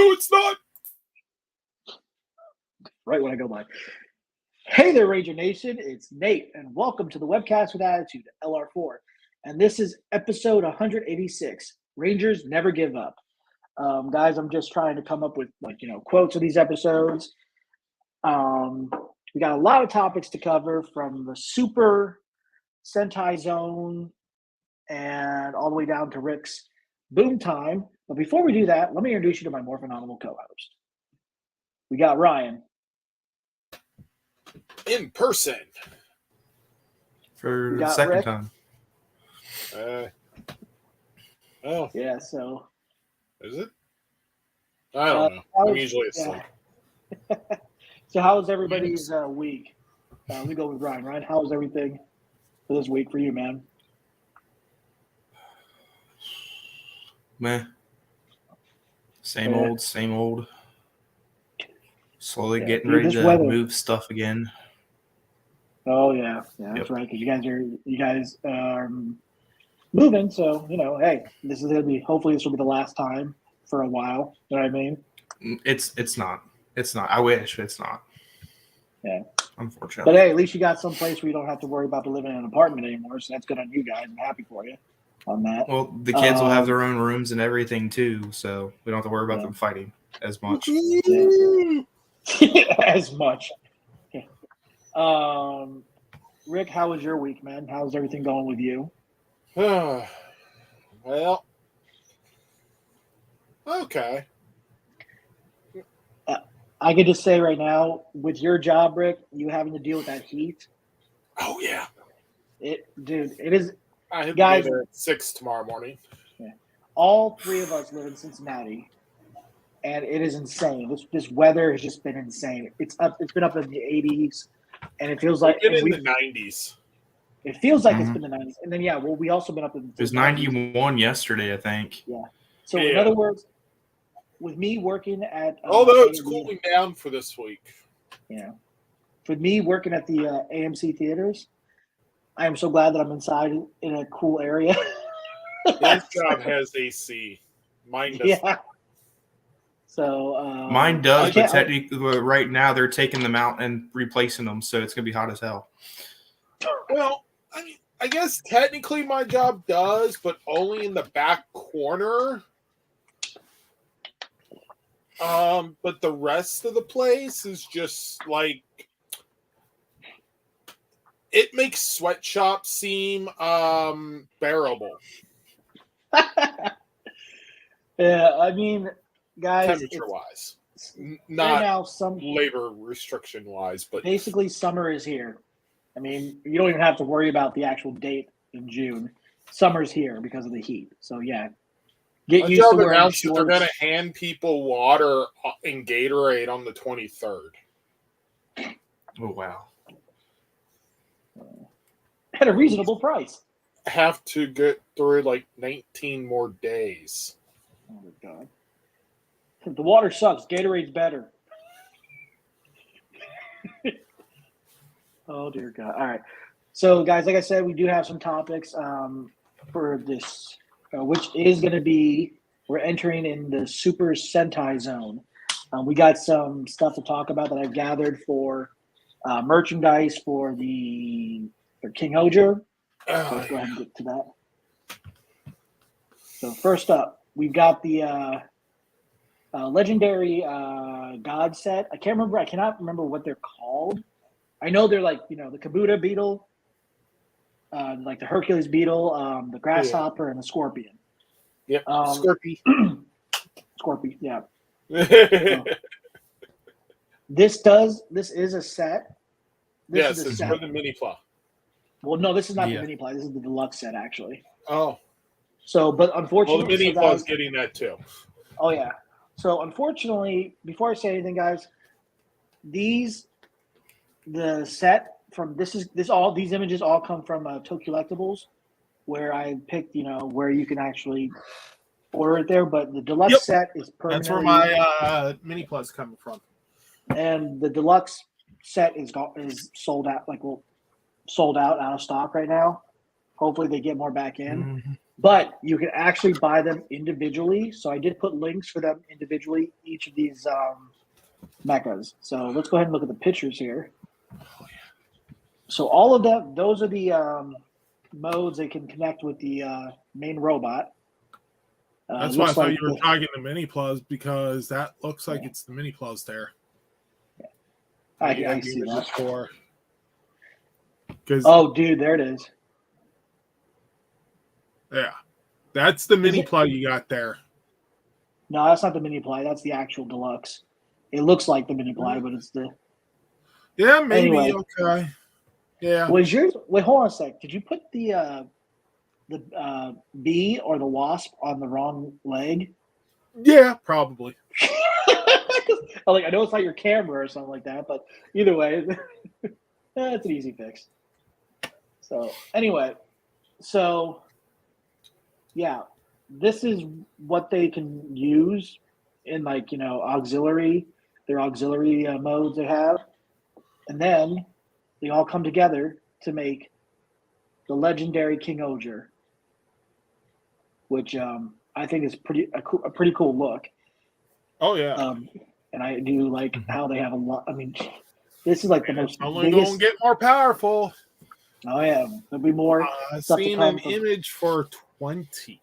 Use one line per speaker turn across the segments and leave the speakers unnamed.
No, it's not.
Right when I go by. Hey there, Ranger Nation. It's Nate, and welcome to the Webcast with Attitude, LR4. And this is episode 186. Rangers never give up. Guys, I'm just trying to come up with quotes of these episodes. We got a lot of topics to cover, from the Super Sentai Zone and all the way down to Rick's Boom Time. But before we do that, let me introduce you to my more phenomenal co-host. We got Ryan.
In person.
For the second
Rick.
time.
Oh.
Yeah, so.
Is it? I don't know. I'm usually asleep.
Yeah. So how was everybody's week? Let me go with Ryan. Ryan, how was everything for this week for you, man?
Meh. Same old. Slowly getting ready to move stuff again.
Oh yeah, that's right. Because you guys are moving, so hey, this is gonna be. Hopefully, this will be the last time for a while. You know what I mean?
It's not. It's not. I wish it's not.
Yeah.
Unfortunately.
But hey, at least you got some place where you don't have to worry about living in an apartment anymore. So that's good on you guys. I'm happy for you on that.
Well, the kids will have their own rooms and everything too, so we don't have to worry about them fighting as much.
As much. Rick, how was your week, man? How's everything going with you?
Well, okay.
I could just say right now, with your job, Rick, you having to deal with that heat.
Oh yeah,
it is.
I have
guys,
to be there at 6 tomorrow morning.
Yeah. All three of us live in Cincinnati, and it is insane. This weather has just been insane. It's been up in the 80s, and it feels like
it's been in the 90s.
It feels like it's been the 90s, and then we also been up in.
It was 91 yesterday, I think.
Yeah. So in other words, with me working at
although it's cooling down for this week.
Yeah. For me working at the AMC theaters, I am so glad that I'm inside in a cool area.
This job has AC. Mine does.
Yeah. So
mine does, but technically, right now they're taking them out and replacing them, so it's gonna be hot as hell.
Well, I mean, I guess technically my job does, but only in the back corner. But the rest of the place is just like, it makes sweatshops seem bearable.
Yeah, I mean, guys,
temperature-wise, not right now, labor restriction-wise, but
basically summer is here. I mean, you don't even have to worry about the actual date in June. Summer's here because of the heat. So yeah. Get used to wearing shorts.
They're going to hand people water and Gatorade on the 23rd.
Oh, wow.
At a reasonable price.
Have to get through like 19 more days.
Oh, my God. The water sucks. Gatorade's better. Oh, dear God. All right. So, guys, like I said, we do have some topics for this. Which is going to be, we're entering in the Super Sentai Zone. We got some stuff to talk about that I've gathered for merchandise for King Hojer. So let's go ahead and get to that. So first up, we've got the legendary God set. I cannot remember what they're called. I know they're like, the Kabuto beetle. Like the Hercules beetle, the grasshopper, and the scorpion.
Yep, Scorpion.
Scorpion, yeah. So, this is a set.
It's for the mini ply.
Well, no, this is not the mini ply. This is the deluxe set, actually.
Oh.
So, but unfortunately,
the mini ply is getting that too.
Oh yeah. So unfortunately, before I say anything, guys, the set. These images all come from Tokullectibles, where I picked, where you can actually order it there. But the deluxe set is permanently.
That's where my mini plus coming from.
And the deluxe set is sold out, sold out of stock right now. Hopefully they get more back in. But you can actually buy them individually. So I did put links for them individually, each of these mechas. So let's go ahead and look at the pictures here. So all of them, those are the modes they can connect with the main robot.
That's why I thought you were talking the mini plus, because that looks like it's the mini plus there.
I see that.
Oh,
dude, there it is.
Yeah, that's the mini plug you got there.
No, that's not the mini ply. That's the actual deluxe. It looks like the mini ply, but it's the.
Yeah, maybe.
Anyway,
okay. Yeah.
Was yours? Wait, hold on a sec. Did you put the bee or the wasp on the wrong leg?
Yeah, probably.
I know it's not your camera or something like that, but either way, it's an easy fix. So anyway, yeah, this is what they can use in auxiliary, their auxiliary modes they have. And then they all come together to make the legendary King Oger, which I think is a pretty cool look.
Oh, yeah.
And I do like how they have a lot. I mean, this is like the most
only going to get more powerful.
Oh, yeah. There'll be more.
I've seen an image for 20.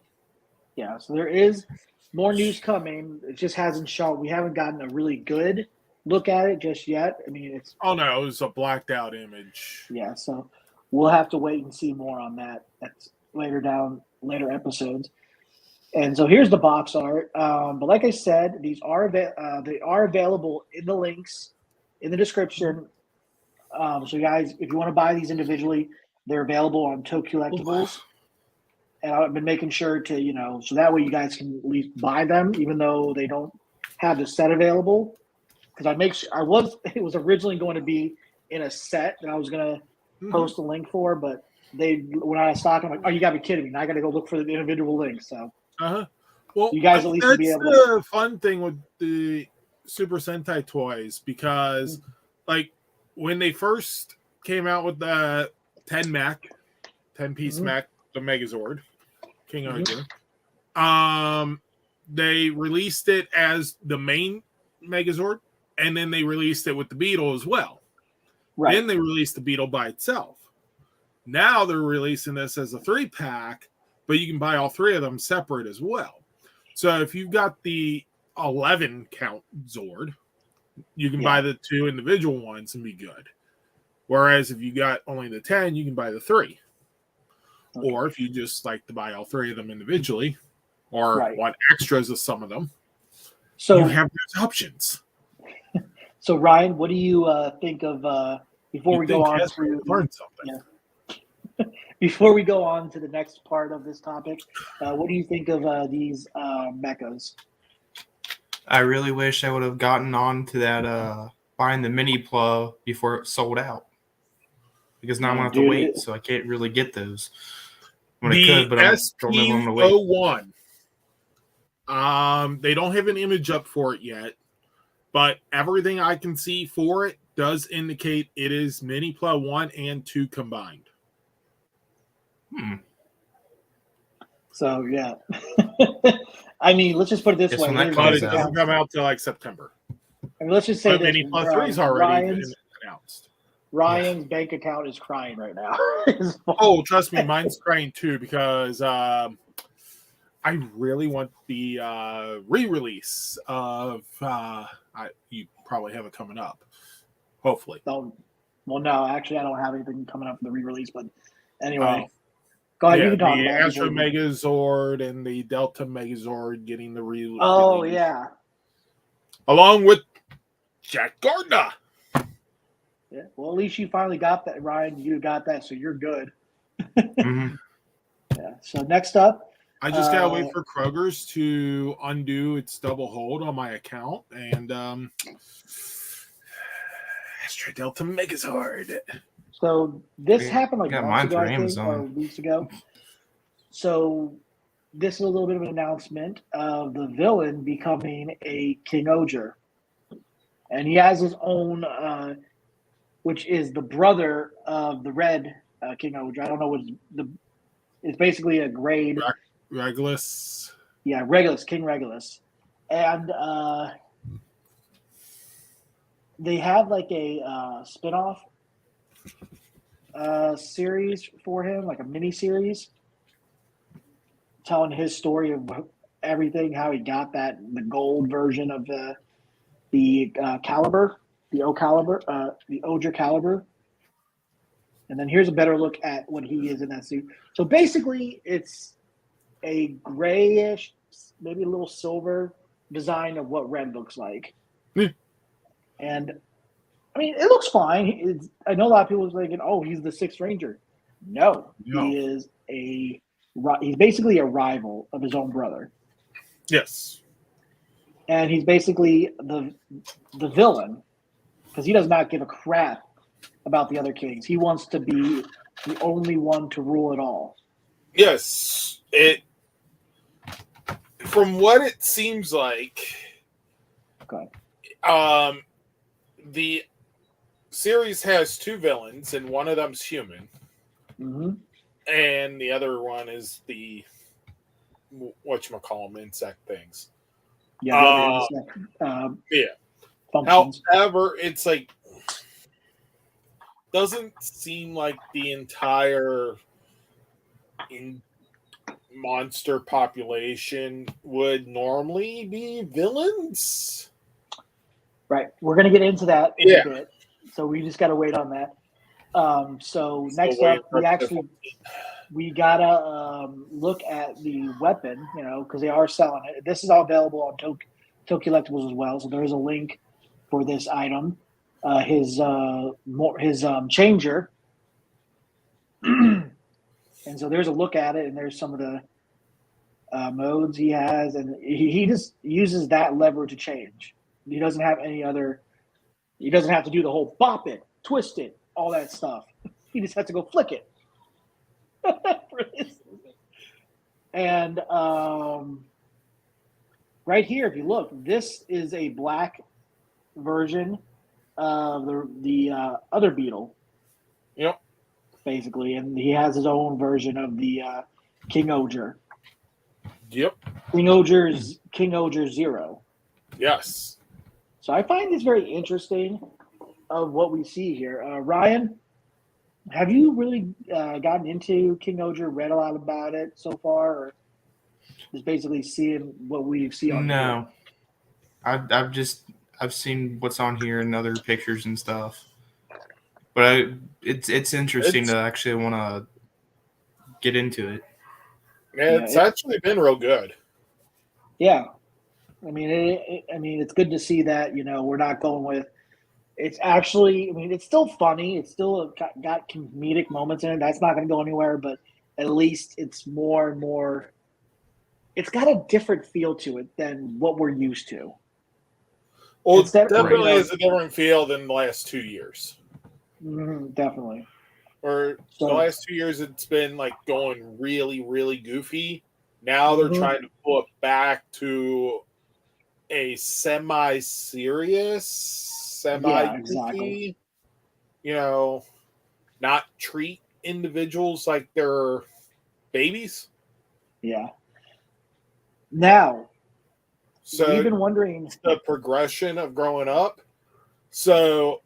Yeah, so there is more news coming. It just hasn't shown. We haven't gotten a really good look at it just yet. I mean, it's.
Oh, no, it was a blacked out image.
Yeah, so we'll have to wait and see more on that. That's later episodes. And so here's the box art. But like I said, these are they are available in the links in the description. So guys, if you want to buy these individually, they're available on Tokullectibles. And I've been making sure to, so that way you guys can at least buy them, even though they don't have the set available. Because it was originally going to be in a set that I was going to post a link for, but they went out of stock. I'm like, oh, you got to be kidding me. Now I got to go look for the individual links. So,
well,
you guys at least be able to.
That's the fun thing with the Super Sentai toys, because when they first came out with the 10-piece mech, the Megazord, King Oger, they released it as the main Megazord, and then they released it with the Beetle as well.
Right.
Then they released the Beetle by itself. Now they're releasing this as a 3-pack, but you can buy all 3 of them separate as well. So if you've got the 11 count Zord, you can buy the 2 individual ones and be good. Whereas if you got only the 10, you can buy the 3. Okay. Or if you just like to buy all 3 of them individually, or want extras of some of them, so you have those options.
So Ryan, what do you think of before we go on to
learn something?
Yeah. Before we go on to the next part of this topic, what do you think of these mechas?
I really wish I would have gotten on to that buying the mini plug before it sold out. Because now I'm going to have to wait, so I can't really get those. When I could, but I don't know when I'm going to wait.
They don't have an image up for it yet, but everything I can see for it does indicate it is mini plug 1 and 2 combined.
So yeah, I mean, let's just put it this way.
But it doesn't come out till September.
I mean, let's just say
Mini Plus 3 is already announced.
Ryan's bank account is crying right now.
Oh, trust me, mine's crying too, because I really want the re-release of. You probably have it coming up, hopefully.
Well, no, actually, I don't have anything coming up for the re-release, but anyway. Go ahead, you can talk
the
about
Astro Megazord and the Delta Megazord getting the re-release.
Oh, yeah.
Along with Jack Gardner.
Yeah, well, at least you finally got that, Ryan. You got that, so you're good. Yeah. So next up,
I just gotta wait for Kroger's to undo its double hold on my account, and Astro Delta Megazord.
So this happened like months ago,
I think,
or weeks ago. So this is a little bit of an announcement of the villain becoming a King Oger. And he has his own, which is the brother of the red King Oger. I don't know what it's basically a grade
Regulus.
Yeah, Regulus, King Regulus. And they have like a spin-off series for him, like a mini series, telling his story of everything, how he got the gold version of the caliber, the Oger caliber. And then here's a better look at what he is in that suit. So basically, it's a grayish, maybe a little silver design of what red looks like. And I mean, it looks fine. I know a lot of people are thinking, "Oh, he's the Sixth Ranger." No, he is he's basically a rival of his own brother.
Yes.
And he's basically the villain because he does not give a crap about the other kings. He wants to be the only one to rule it all.
Yes. From what it seems like, the series has two villains, and one of them's human.
Mm-hmm.
And the other one is the whatchamacallem, insect things.
Yeah.
Yeah.
Functions.
However, it's like doesn't seem like the entire monster population would normally be villains.
Right. We're going to get into that in a bit. So we just got to wait on that. So next up, we gotta look at the weapon, because they are selling it. This is all available on Tokullectibles as well. So there is a link for this item. His changer, and so there's a look at it, and there's some of the modes he has, and he just uses that lever to change. He doesn't have any other. He doesn't have to do the whole bop it, twist it, all that stuff. He just has to go flick it. And right here, if you look, this is a black version of the other beetle.
Yep.
Basically, and he has his own version of the King Oger.
Yep.
King Oger 0.
Yes.
So I find this very interesting of what we see here. Ryan, have you really gotten into King Oger, read a lot about it so far, or just basically seeing what we see on
No. I've seen what's on here and other pictures and stuff. But it's interesting to actually want to get into it.
Yeah, it's actually been real good.
Yeah. I mean, it's good to see that, we're not going with. It's actually, it's still funny. It's still got comedic moments in it. That's not going to go anywhere, but at least it's more and more. It's got a different feel to it than what we're used to.
Well, it definitely has a different feel than the last 2 years.
Definitely.
Or the last 2 years, it's been like going really, really goofy. Now they're trying to pull it back to a semi-serious, semi-goofy, not treat individuals like they're babies.
Yeah. Now,
so
we've been wondering
the progression of growing up. So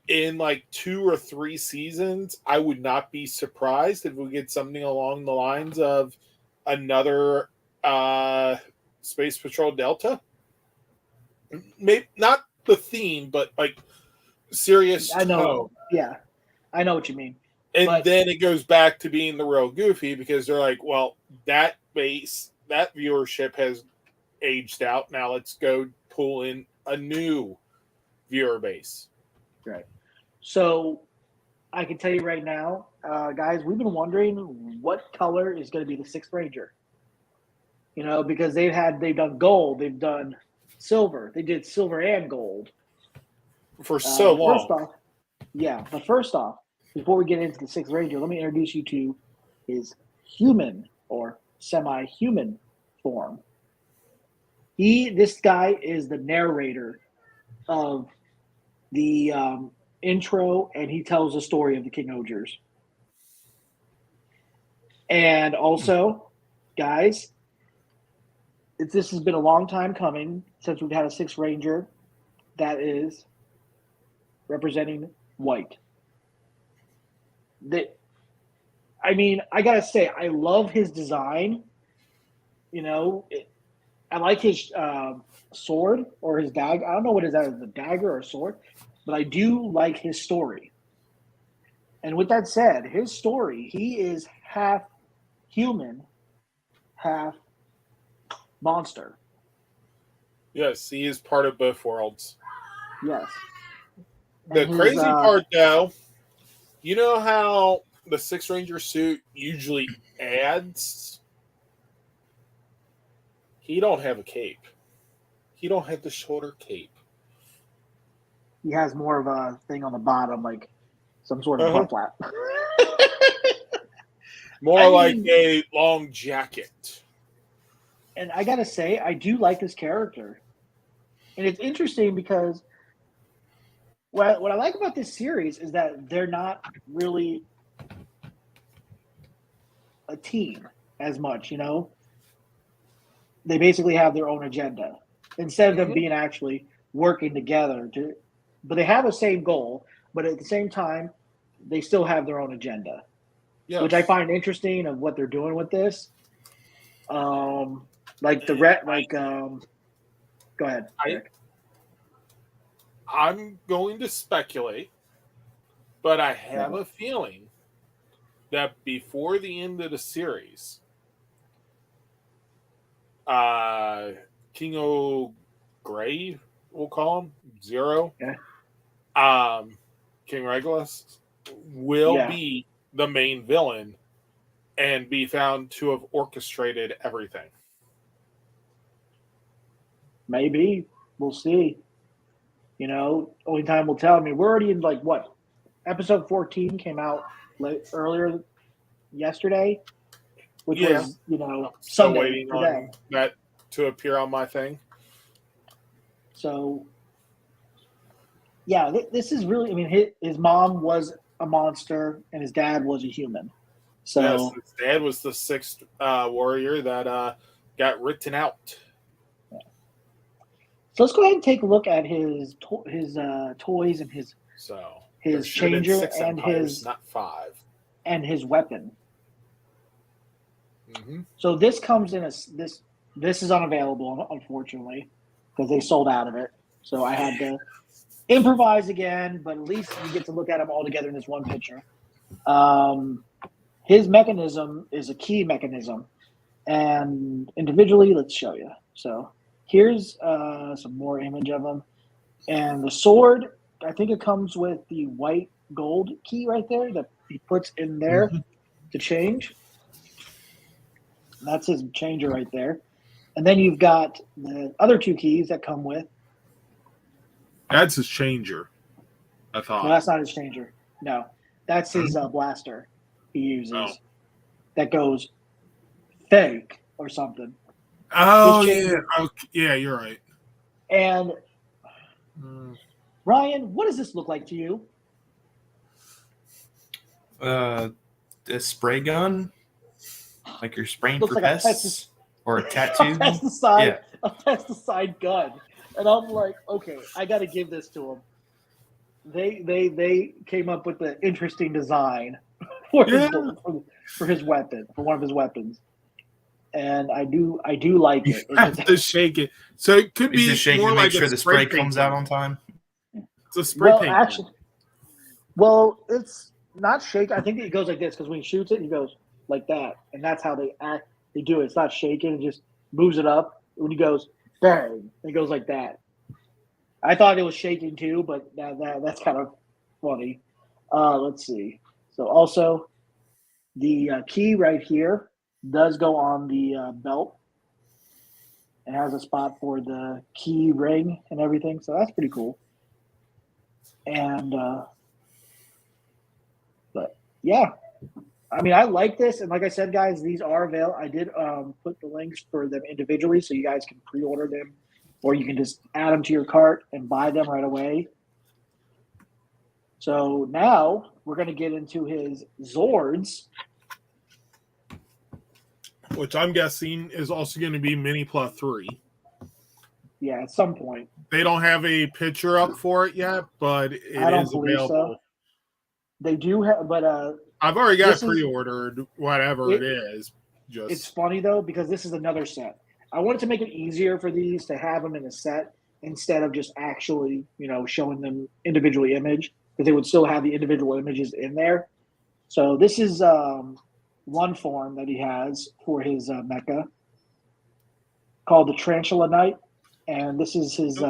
in like 2 or 3 seasons, I would not be surprised if we get something along the lines of another Space Patrol Delta. Maybe not the theme, but like serious.
I know. Yeah, I know what you mean.
And then it goes back to being the real goofy because they're like, well, that viewership has aged out. Now let's go pull in a new viewer base.
Right. So I can tell you right now, guys, we've been wondering what color is going to be the Sixth Ranger. Because they've done gold, they've done silver, they did silver and gold
for so long.
But first off, before we get into the Sixth Ranger, let me introduce you to his human or semi-human form. This guy is the narrator of the intro, and he tells the story of the King Ogers. And also, guys, this has been a long time coming since we've had a Sixth Ranger that is representing white. I gotta say, I love his design. I like his sword or his dagger. I don't know what is that, is a dagger or a sword, but I do like his story. And with that said, his story, he is half human, half monster.
Yes, he is part of both worlds.
Yes.
The
And
crazy part, though, you know how the Sixth Ranger suit usually adds? He don't have a cape. He don't have the shoulder cape.
he has more of a thing on the bottom, like some sort of butt flap.
More like a long jacket.
And I gotta say, I do like this character. And it's interesting because what I like about this series is that they're not really a team as much, They basically have their own agenda instead of them being actually working together. But they have the same goal, but at the same time, they still have their own agenda, which I find interesting of what they're doing with this. Go ahead, Rick.
I'm going to speculate, but I have a feeling that before the end of the series, King O'Grey, we'll call him Zero, King Regulus, will be the main villain and be found to have orchestrated everything.
Maybe. We'll see. Only time will tell. I mean, we're already in episode 14 came out earlier yesterday, which was,
still
Sunday
waiting
for
on
them.
that to appear on my thing.
So, yeah, this is really, I mean, his mom was a monster and his dad was a human. So,
yes, his dad was the sixth warrior that got written out.
So let's go ahead and take a look at his toys and his changer and
empires, not 5,
and his weapon.
Mm-hmm.
So this comes in this is unavailable, unfortunately, because they sold out of it. So I had to improvise again, but at least you get to look at them all together in this one picture. His mechanism is a key mechanism, and individually, let's show you. So here's some more image of him. And the sword, I think it comes with the white gold key right there that he puts in there to change. And that's his changer right there. And then you've got the other 2 keys that come with.
That's his changer, I thought.
No, that's not his changer. No, that's his blaster he uses that goes fake or something.
Oh, yeah. Okay. Yeah, you're right.
And Ryan, what does this look like to you?
A spray gun? Like you're spraying
Looks
for
like
pests? Or a tattoo?
a pesticide gun. And I'm like, okay, I got to give this to him. They came up with an interesting design for his weapon, for one of his weapons. And I do like it.
You have to shake it. So it could be
shaking
more
to
like
make sure the spray comes out on time.
It's a spray paint.
Actually, it's not shake. I think it goes like this because when he shoots it, he goes like that, and that's how they do it. It's not shaking; it just moves it up. When he goes bang, it goes like that. I thought it was shaking too, but that's kind of funny. Let's see. So also, the key right here does go on the belt. It has a spot for the key ring and everything, so that's pretty cool. And but yeah, I mean, I like this, and like I said, guys, these are available. I did put the links for them individually, so you guys can pre-order them, or you can just add them to your cart and buy them right away. So now we're going to get into his Zords.
which I'm guessing is also going to be Mini Plus 3.
Yeah, at some point.
They don't have a picture up for it yet, but it
I don't
is
believe
available.
so. They do have, but
I've already got
this
it
is-
pre-ordered, whatever it is.
it's funny though because this is another set. I wanted to make it easier for these to have them in a set instead of just actually, showing them individually image because they would still have the individual images in there. So this is one form that he has for his mecha called the Tarantula Knight, and this is his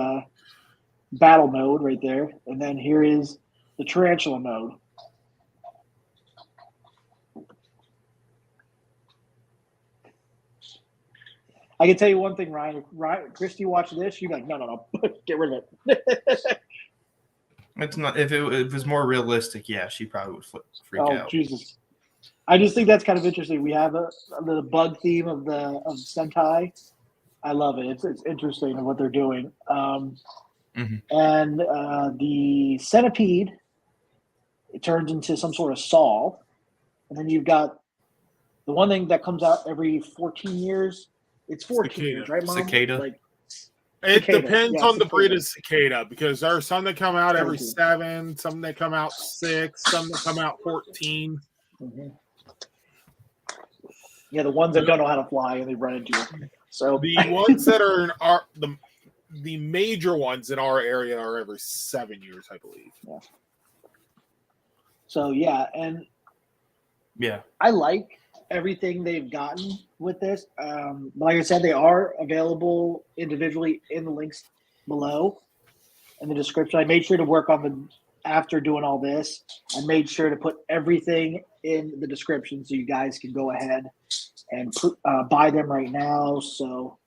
battle mode right there. And then here is the Tarantula mode. I can tell you one thing, Ryan. Christy, watch this. You're like, no, get rid of it.
It's not. If it was more realistic, yeah, she probably would freak out.
Oh, Jesus. I just think that's kind of interesting. We have the bug theme of Sentai. I love it. It's interesting in what they're doing. And the centipede, it turns into some sort of saw. And then you've got the one thing that comes out every 14 years. It's 14 years, right, Mom?
Cicada.
It
Cicada.
depends
Yeah,
on the breed
cicada.
of cicada because there are some that come out every
14.
7, some that come out 6, some that come out 14.
Mm-hmm. Yeah, the ones that don't know how to fly and they run into you. So
the ones that are in our the major ones in our area are every 7 years, I believe.
Yeah. So yeah, and
yeah,
I like everything they've gotten with this. Like I said, they are available individually in the links below in the description. I made sure to work on after doing all this. I made sure to put everything in the description so you guys can go ahead and buy them right now. So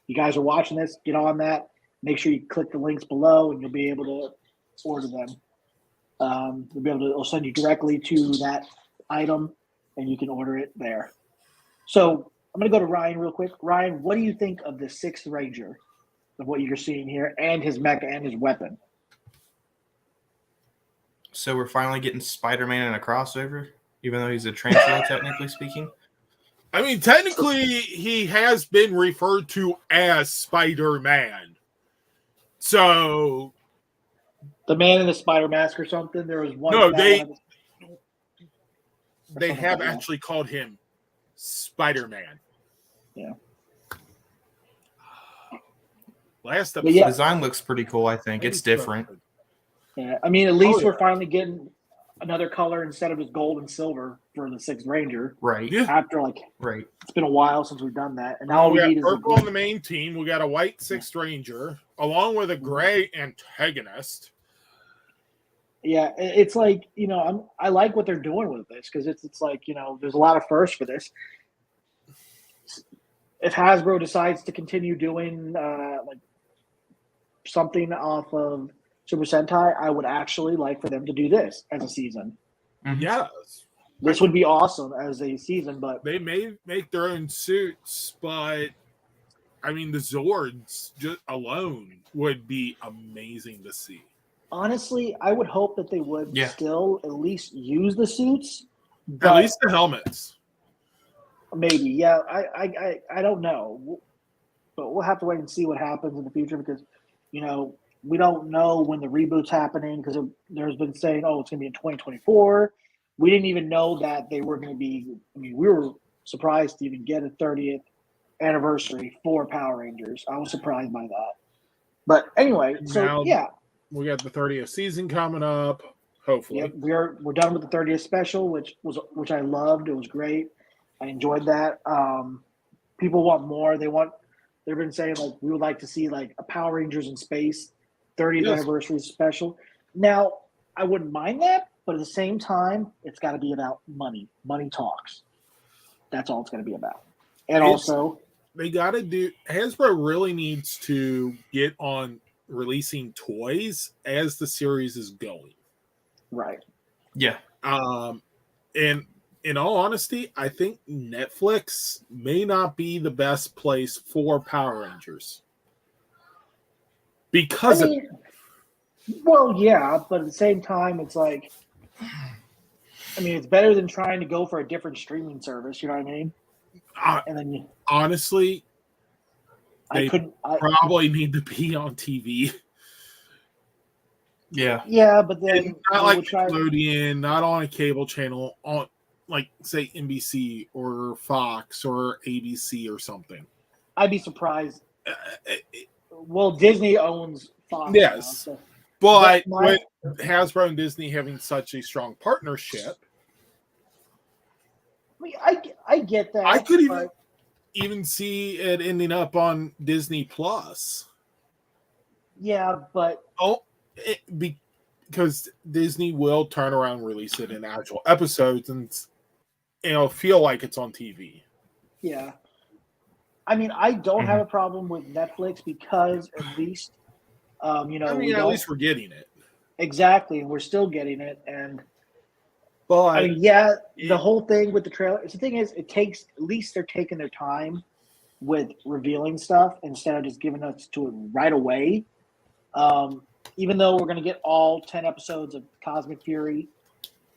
you guys are watching this, get on that. Make sure you click the links below and you'll be able to order them. It'll send you directly to that item and you can order it there. So I'm going to go to Ryan real quick. Ryan, what do you think of the 6th Ranger, of what you're seeing here, and his mecha and his weapon?
So we're finally getting Spider-Man in a crossover, even though he's a tarantula, technically speaking.
I mean, technically, he has been referred to as Spider-Man. So
The man in the spider mask or something? There was one.
No, they
something
have
like that.
actually called him Spider-Man.
Yeah.
Last
But
episode,
yeah.
The design looks pretty cool, I think. It's different.
Yeah, I mean, at least
yeah.
we're finally getting another color instead of just gold and silver for the 6th Ranger.
Right.
Yeah.
After
Right.
it's been a while since we've done that, and now all
we
we need
got
is
purple on the main team. We got a white 6th Ranger, along with a gray antagonist.
Yeah, it's like I like what they're doing with this because it's like there's a lot of firsts for this. If Hasbro decides to continue doing like something off of Super Sentai, I would actually like for them to do this as a season.
Mm-hmm.
Yes.
This would be awesome as a season, but
They may make their own suits, but I mean, the Zords just alone would be amazing to see.
honestly, I would hope that they would still at least use the suits.
At least the helmets.
Maybe, yeah. I don't know, but we'll have to wait and see what happens in the future because, we don't know when the reboot's happening because there's been saying, oh, it's going to be in 2024. We didn't even know that they were going to be. I mean, we were surprised to even get a 30th anniversary for Power Rangers. I was surprised by that. But anyway, so
Now,
yeah.
We got the 30th season coming up, hopefully.
Yep, we're done with the 30th special, which I loved. It was great. I enjoyed that. People want more. They've been saying like we would like to see like a Power Rangers in space 30th anniversary special. Now, I wouldn't mind that, but at the same time, it's got to be about money. Money talks. That's all it's going to be about. And also,
they got to do. Hasbro really needs to get on releasing toys as the series is going.
Right.
Yeah.
And in all honesty, I think Netflix may not be the best place for Power Rangers. Because
well, yeah, but at the same time, it's like, I mean, it's better than trying to go for a different streaming service. You know what I mean? And then
honestly,
I couldn't.
probably need to be on TV.
Yeah, but then
And not like Nickelodeon, not on a cable channel, on like say NBC or Fox or ABC or something.
I'd be surprised. Well, Disney owns Fox.
Yes,
now, so.
but with Hasbro and Disney having such a strong partnership,
I mean, I get that.
I could even see it ending up on Disney Plus.
Yeah, but
because Disney will turn around and release it in actual episodes, and it'll feel like it's on TV.
Yeah, I mean, I don't have a problem with Netflix because at least, at
least we're getting it.
Exactly, and we're still getting it. And
but
I mean, the whole thing with the trailer. The thing is, at least they're taking their time with revealing stuff instead of just giving us to it right away. Even though we're going to get all 10 episodes of Cosmic Fury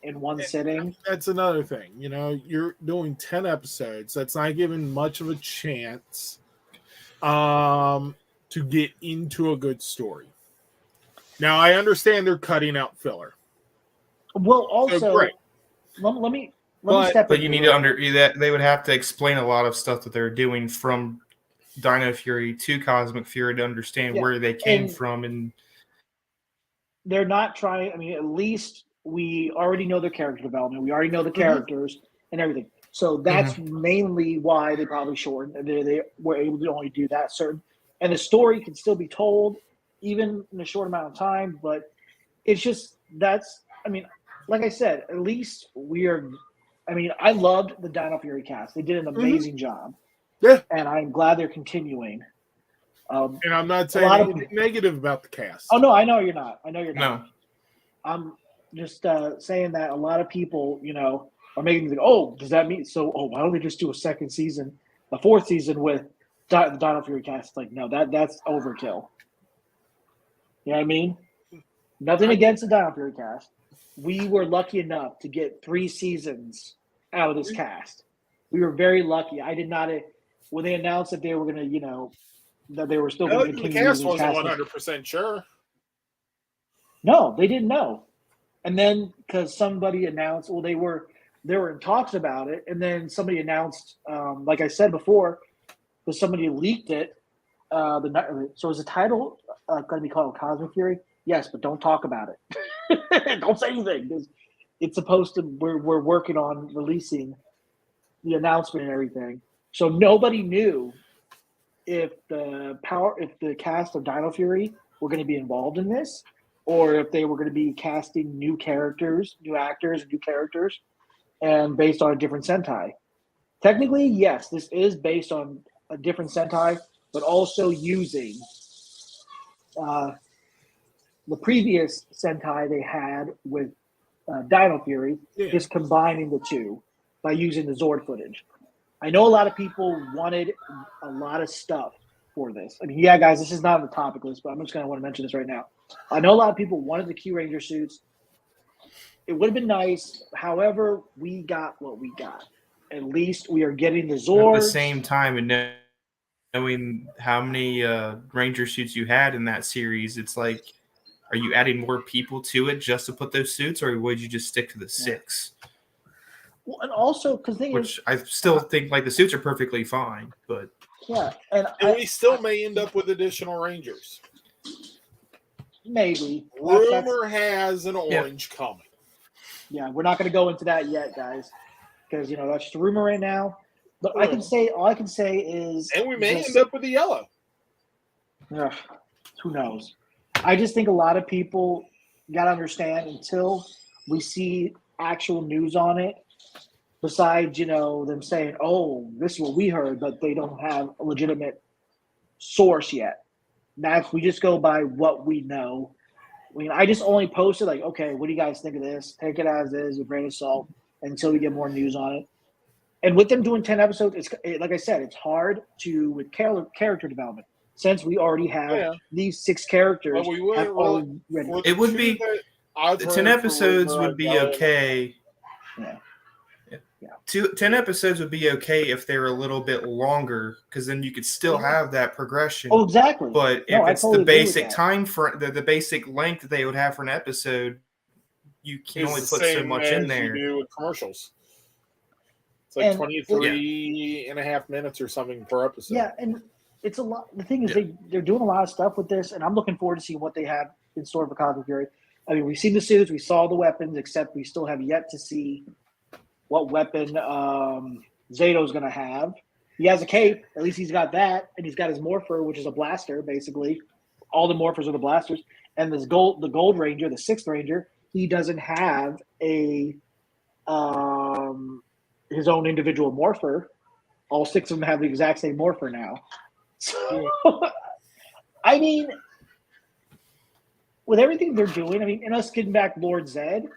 in one sitting.
That's another thing. You're doing 10 episodes. That's not giving much of a chance to get into a good story. Now, I understand they're cutting out filler.
Well, also,
so great.
let me step in.
But you need to that they would have to explain a lot of stuff that they're doing from Dino Fury to Cosmic Fury to understand where they came from. And
they're not trying. I mean, at least we already know their character development. We already know the characters and everything. So that's mainly why they probably shortened. They were able to only do that certain. And the story can still be told even in a short amount of time. But it's just like I said, at least I loved the Dino Fury cast. They did an amazing job.
Yeah.
And I'm glad they're continuing.
And I'm not saying anything negative about the cast.
Oh, no, I know you're not. No. I'm just saying that a lot of people, are making me think, does that mean why don't they just do a fourth season with the Dino Fury cast? It's like, no, that's overkill. You know what I mean? Nothing against the Dino Fury cast. We were lucky enough to get 3 seasons out of this cast. We were very lucky. I did not when they announced that they were going to, that they were still going to continue.
The cast wasn't 100% sure.
No, they didn't know. And then because somebody announced, they were in talks about it, and then somebody announced, like I said before, that somebody leaked it. So is the title going to be called Cosmic Fury? Yes, but don't talk about it. Don't say anything because it's supposed to. We're working on releasing the announcement and everything. So nobody knew if the cast of Dino Fury were going to be involved in this, or if they were going to be casting new actors, new characters, and based on a different Sentai. Technically, yes, this is based on a different Sentai, but also using the previous Sentai they had with Dino Fury, just combining the two by using the Zord footage. I know a lot of people wanted a lot of stuff for this. I mean, guys, this is not on the topic list, but I'm just going to want to mention this right now. I know a lot of people wanted the Q Ranger suits. It would have been nice. However, we got what we got. At least we are getting the Zords.
At the same time, and knowing how many Ranger suits you had in that series, it's like, are you adding more people to it just to put those suits, or would you just stick to the 6?
Well, and also because
I still think like the suits are perfectly fine, but
and
we still may end up with additional Rangers.
Maybe
rumor has an orange coming.
Yeah, we're not going to go into that yet, guys, because that's just a rumor right now. But all I can say is,
and we may end up with the yellow.
Who knows? I just think a lot of people got to understand until we see actual news on it. Besides, them saying, "Oh, this is what we heard," but they don't have a legitimate source yet. We just go by what we know. I mean, I just only posted like, "Okay, what do you guys think of this? Take it as is, with a grain of salt, until we get more news on it." And with them doing 10 episodes, like I said, it's hard with character development since we already have these 6 characters.
It would be 10 episodes would be okay. 10 episodes would be okay if they were a little bit longer, because then you could still have that progression.
Oh, exactly.
But
No,
if
I
it's
totally
the
agree with
basic
that.
time for the basic length that they would have for an episode, you can
It's
only
the
put so
same
much in
as
there.
you do with commercials. It's like
And
23 and a half minutes or something per episode.
Yeah, and it's a lot. The thing is,
Yeah.
they're doing a lot of stuff with this, and I'm looking forward to seeing what they have in store for Cosmic Fury. I mean, we've seen the suits, we saw the weapons, except we still have yet to see what weapon Zato's going to have. He has a cape. At least he's got that, and he's got his morpher, which is a blaster, basically. All the morphers are the blasters. And the Gold Ranger, the Sixth Ranger, he doesn't have a his own individual morpher. All 6 of them have the exact same morpher now. So, I mean, with everything they're doing, I mean, and us getting back Lord Zed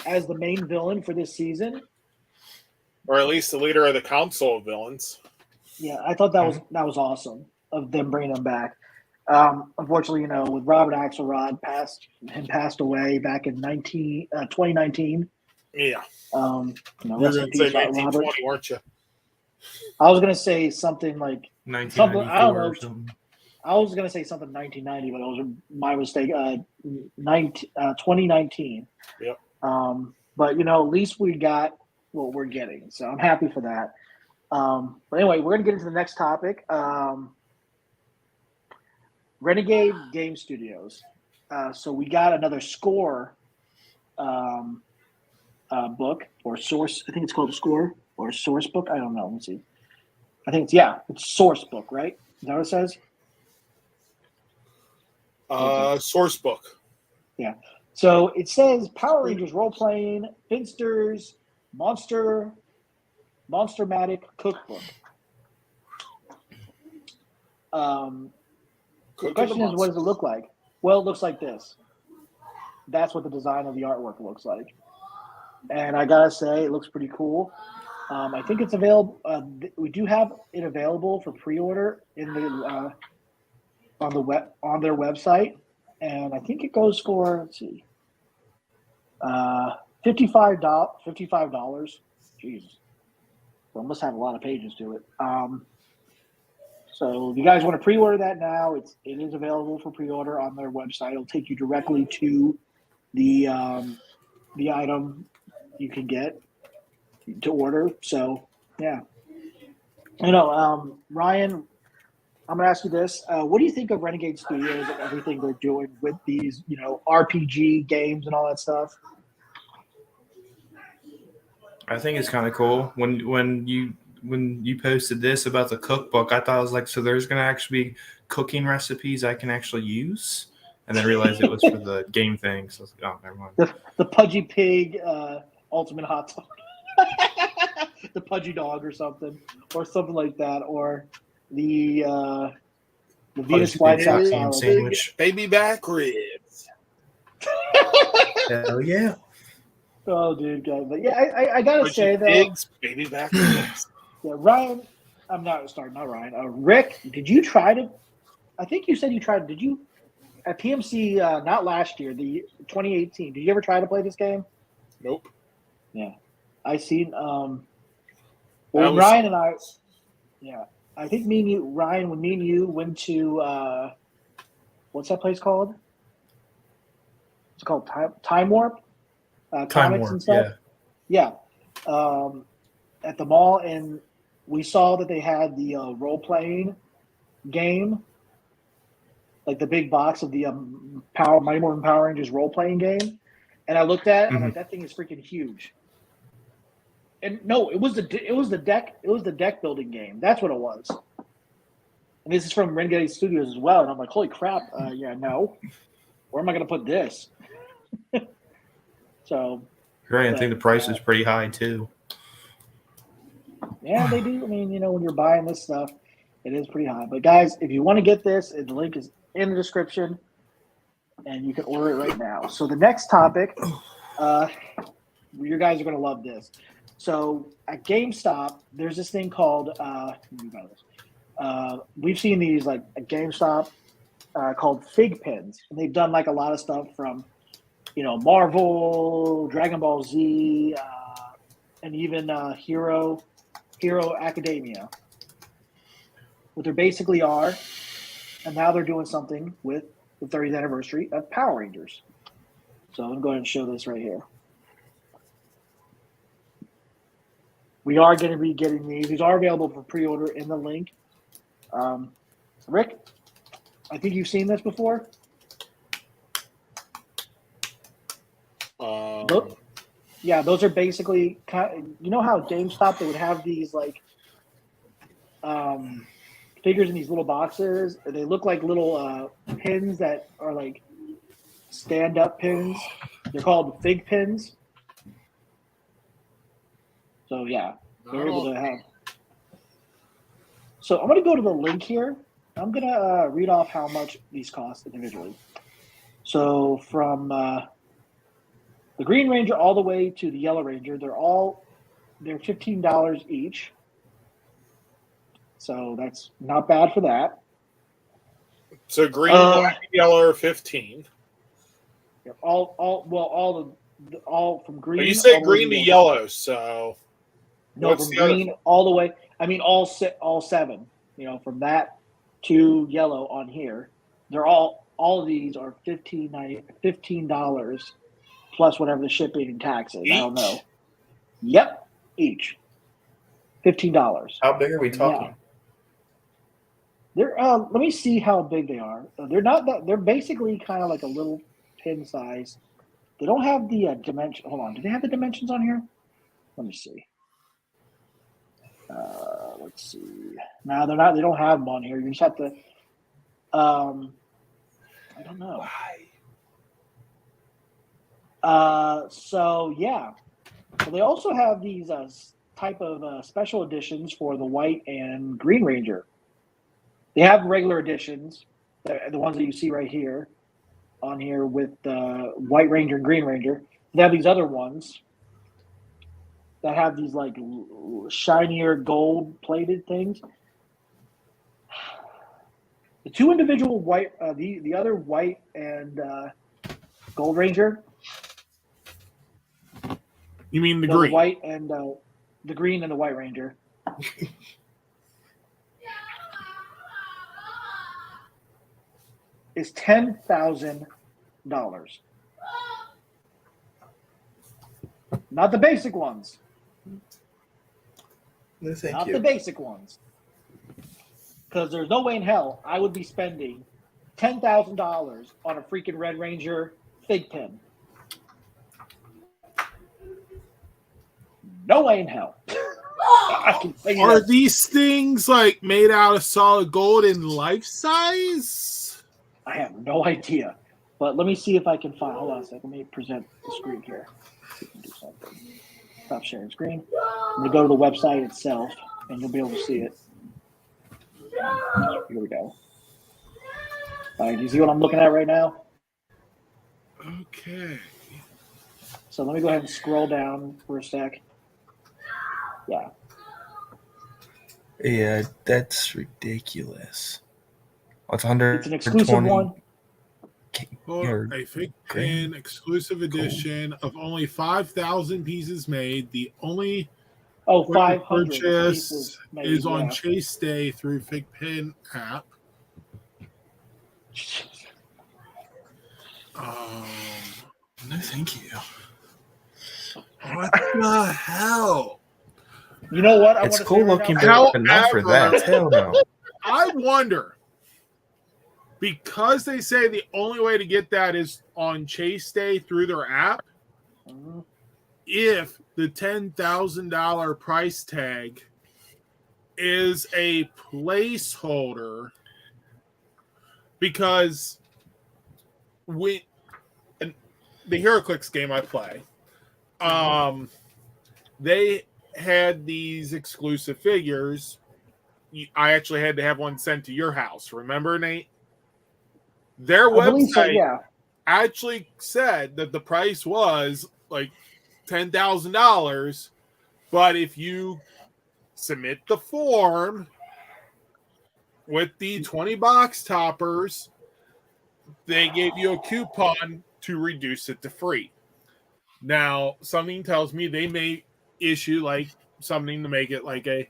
as the main villain for this season,
Or at least the leader of the Council of Villains.
yeah, I thought that was awesome of them bringing him back. Unfortunately, with Robert Axelrod passed away back in 2019.
Yeah.
You
You were
rest in
going to say
peace, Robert.
1920, weren't you?
I was going to say something like
1994 or something.
I was going to say something 1990, but it was my mistake. 2019.
Yep.
But at least we got what we're getting, so I'm happy for that. But anyway, we're going to get into the next topic. Renegade Game Studios. So we got another Score book or Source. I think it's called a Score or Source book. I don't know. Let's see. I think it's Source book, right? Is that what it says?
Source book.
Yeah. So it says Power Rangers role playing, Finster's Monstermatic cookbook. The question is, what does it look like? Well, it looks like this. That's what the design of the artwork looks like. And I gotta say, it looks pretty cool. I think it's available. We do have it available for pre-order in the on their website, and I think it goes for $55. Jesus, well, it must have a lot of pages to it. So if you guys want to pre-order that now, it is available for pre-order on their website. It'll take you directly to the item you can get to order. So yeah, Ryan, I'm gonna ask you this: what do you think of Renegade Studios and everything they're doing with these, RPG games and all that stuff?
I think it's kind of cool. When you posted this about the cookbook, I thought, I was like, so there's going to actually be cooking recipes I can actually use, and then realized it was for the game thing. So I was like, oh, never mind.
The Pudgy Pig Ultimate Hot Dog, the Pudgy Dog, or something like that, or the Venus Flytrap salad
sandwich,
baby back ribs.
Hell yeah!
Oh, dude, guys. But yeah, I gotta say though,
pigs, baby back ribs.
Yeah, Ryan. Not Ryan. Rick, did you try to? I think you said you tried. Did you at PMC? Not last year, the 2018. Did you ever try to play this game?
Nope.
Yeah, I seen. Ryan and I. Yeah, I think me and you, Ryan. When me and you went to what's that place called? It's called Time Warp. Comics
Warp,
and stuff. Yeah. At the mall, and we saw that they had the role-playing game, like the big box of the Mighty Morphin Power Rangers role-playing game, and I looked at it, and I'm like, that thing is freaking huge. And no, it was the deck building game. That's what it was. And this is from Renegade Studios as well, and I'm like, holy crap! No, where am I going to put this? So.
Right, I think the price is pretty high too.
Yeah, they do. I mean, when you're buying this stuff, it is pretty high. But guys, if you want to get this, the link is in the description, and you can order it right now. So the next topic, you guys are going to love this. So at GameStop, there's this thing called we've seen these like at GameStop called Fig Pins, and they've done like a lot of stuff from Marvel, Dragon Ball Z, and even Hero Academia. What they basically are, and now they're doing something with the 30th anniversary of Power Rangers. So I'm going to go ahead and show this right here. We are going to be getting these. These are available for pre-order in the link. Rick, I think you've seen this before. Yeah, those are basically you know how GameStop they would have these like figures in these little boxes. They look like little pins that are like stand-up pins. They're called fig pins. So yeah, they're able to have. So I'm going to go to the link here. I'm going to read off how much these cost individually. So from the Green Ranger all the way to the Yellow Ranger, they're $15 each. So that's not bad for that.
So green, black, and yellow are 15.
All from green.
But you say green to yellow, so
no, from green all the way. I mean, all 7. You know, from that to yellow on here, they're all of these are $15 plus whatever the shipping and taxes. I don't know. Yep, each $15.
How big are we talking?
Yeah. They're let me see how big they are. They're not that. They're basically kind of like a little pin size. They don't have the dimension. Hold on, do they have the dimensions on here? Let me see. Let's see. No, they're not. They don't have them on here. You just have to. I don't know. So yeah, but they also have these type of special editions for the White and Green Ranger. They have regular editions, the ones that you see right here, on here with White Ranger and Green Ranger. They have these other ones that have these like shinier gold-plated things. The two individual white, the other White and Gold Ranger.
You mean the green?
The White and the Green and the White Ranger. Is $10,000. Not the basic ones.
No,
Not the basic ones. Because there's no way in hell I would be spending $10,000 on a freaking Red Ranger fig pin. No way in hell.
Are these things like made out of solid gold in life size?
I have no idea. But let me see if I can find. Hold on a second. Let me present the screen here. See if I can do something. Stop sharing screen. I'm going to go to the website itself, and you'll be able to see it. Here we go. All right, do you see what I'm looking at right now?
Okay.
So let me go ahead and scroll down for a sec. Yeah.
Yeah, that's ridiculous. It's 100.
It's an exclusive one.
A fig pin exclusive edition of only 5,000 pieces made. The only
500
purchase
made,
is on Chase Day through Fig Pin app.
No, thank you.
What the hell?
You know what?
It's cool looking, but enough for that. Hell no.
I wonder, because they say the only way to get that is on Chase Day through their app, if the $10,000 price tag is a placeholder, because the HeroClix game I play, they had these exclusive figures. I actually had to have one sent to your house. Remember, Nate? Their website actually said that the price was like $10,000, but if you submit the form with the 20 box toppers, they gave you a coupon to reduce it to free. Now, something tells me they may issue like something to make it like a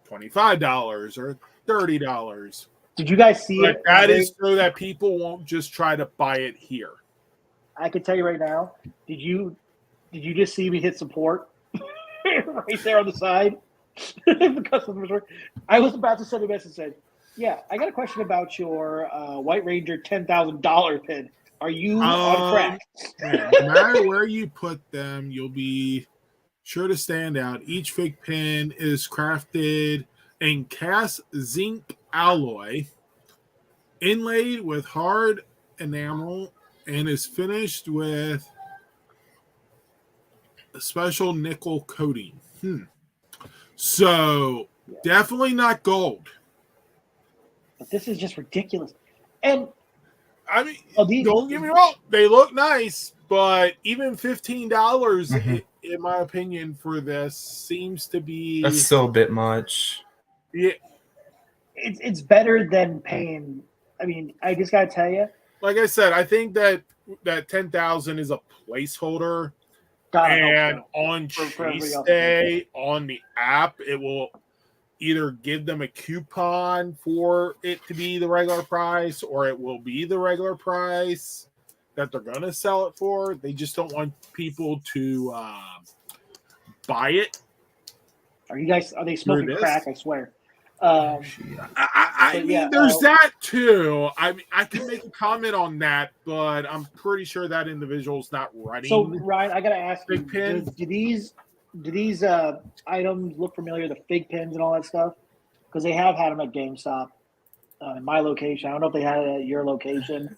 $25 or $30.
Did you guys see it?
That is so that people won't just try to buy it here.
I can tell you right now. Did you just see me hit support right there on the side? The customers were. I was about to send a message and said, "Yeah, I got a question about your White Ranger $10,000 pin. Are you on crack?"
Yeah, no matter where you put them, you'll be sure to stand out. Each fig pin is crafted in cast zinc alloy, inlaid with hard enamel, and is finished with a special nickel coating. So definitely not gold.
But this is just ridiculous. And
I mean, don't get me wrong; they look nice, but even $15, in my opinion, for this seems to be
that's still a bit much.
Yeah,
it's better than paying. I mean, I just gotta tell you.
Like I said, I think that 10,000 is a placeholder, and on Chase Day on the app, it will either give them a coupon for it to be the regular price, or it will be the regular price that they're going to sell it for. They just don't want people to buy it.
Are they smoking crack? I swear.
I mean, there's that too. I mean, I can make a comment on that, but I'm pretty sure that individual's not running.
So, Ryan, I gotta ask you: do these items look familiar? The fig pins and all that stuff, because they have had them at GameStop in my location. I don't know if they had it at your location.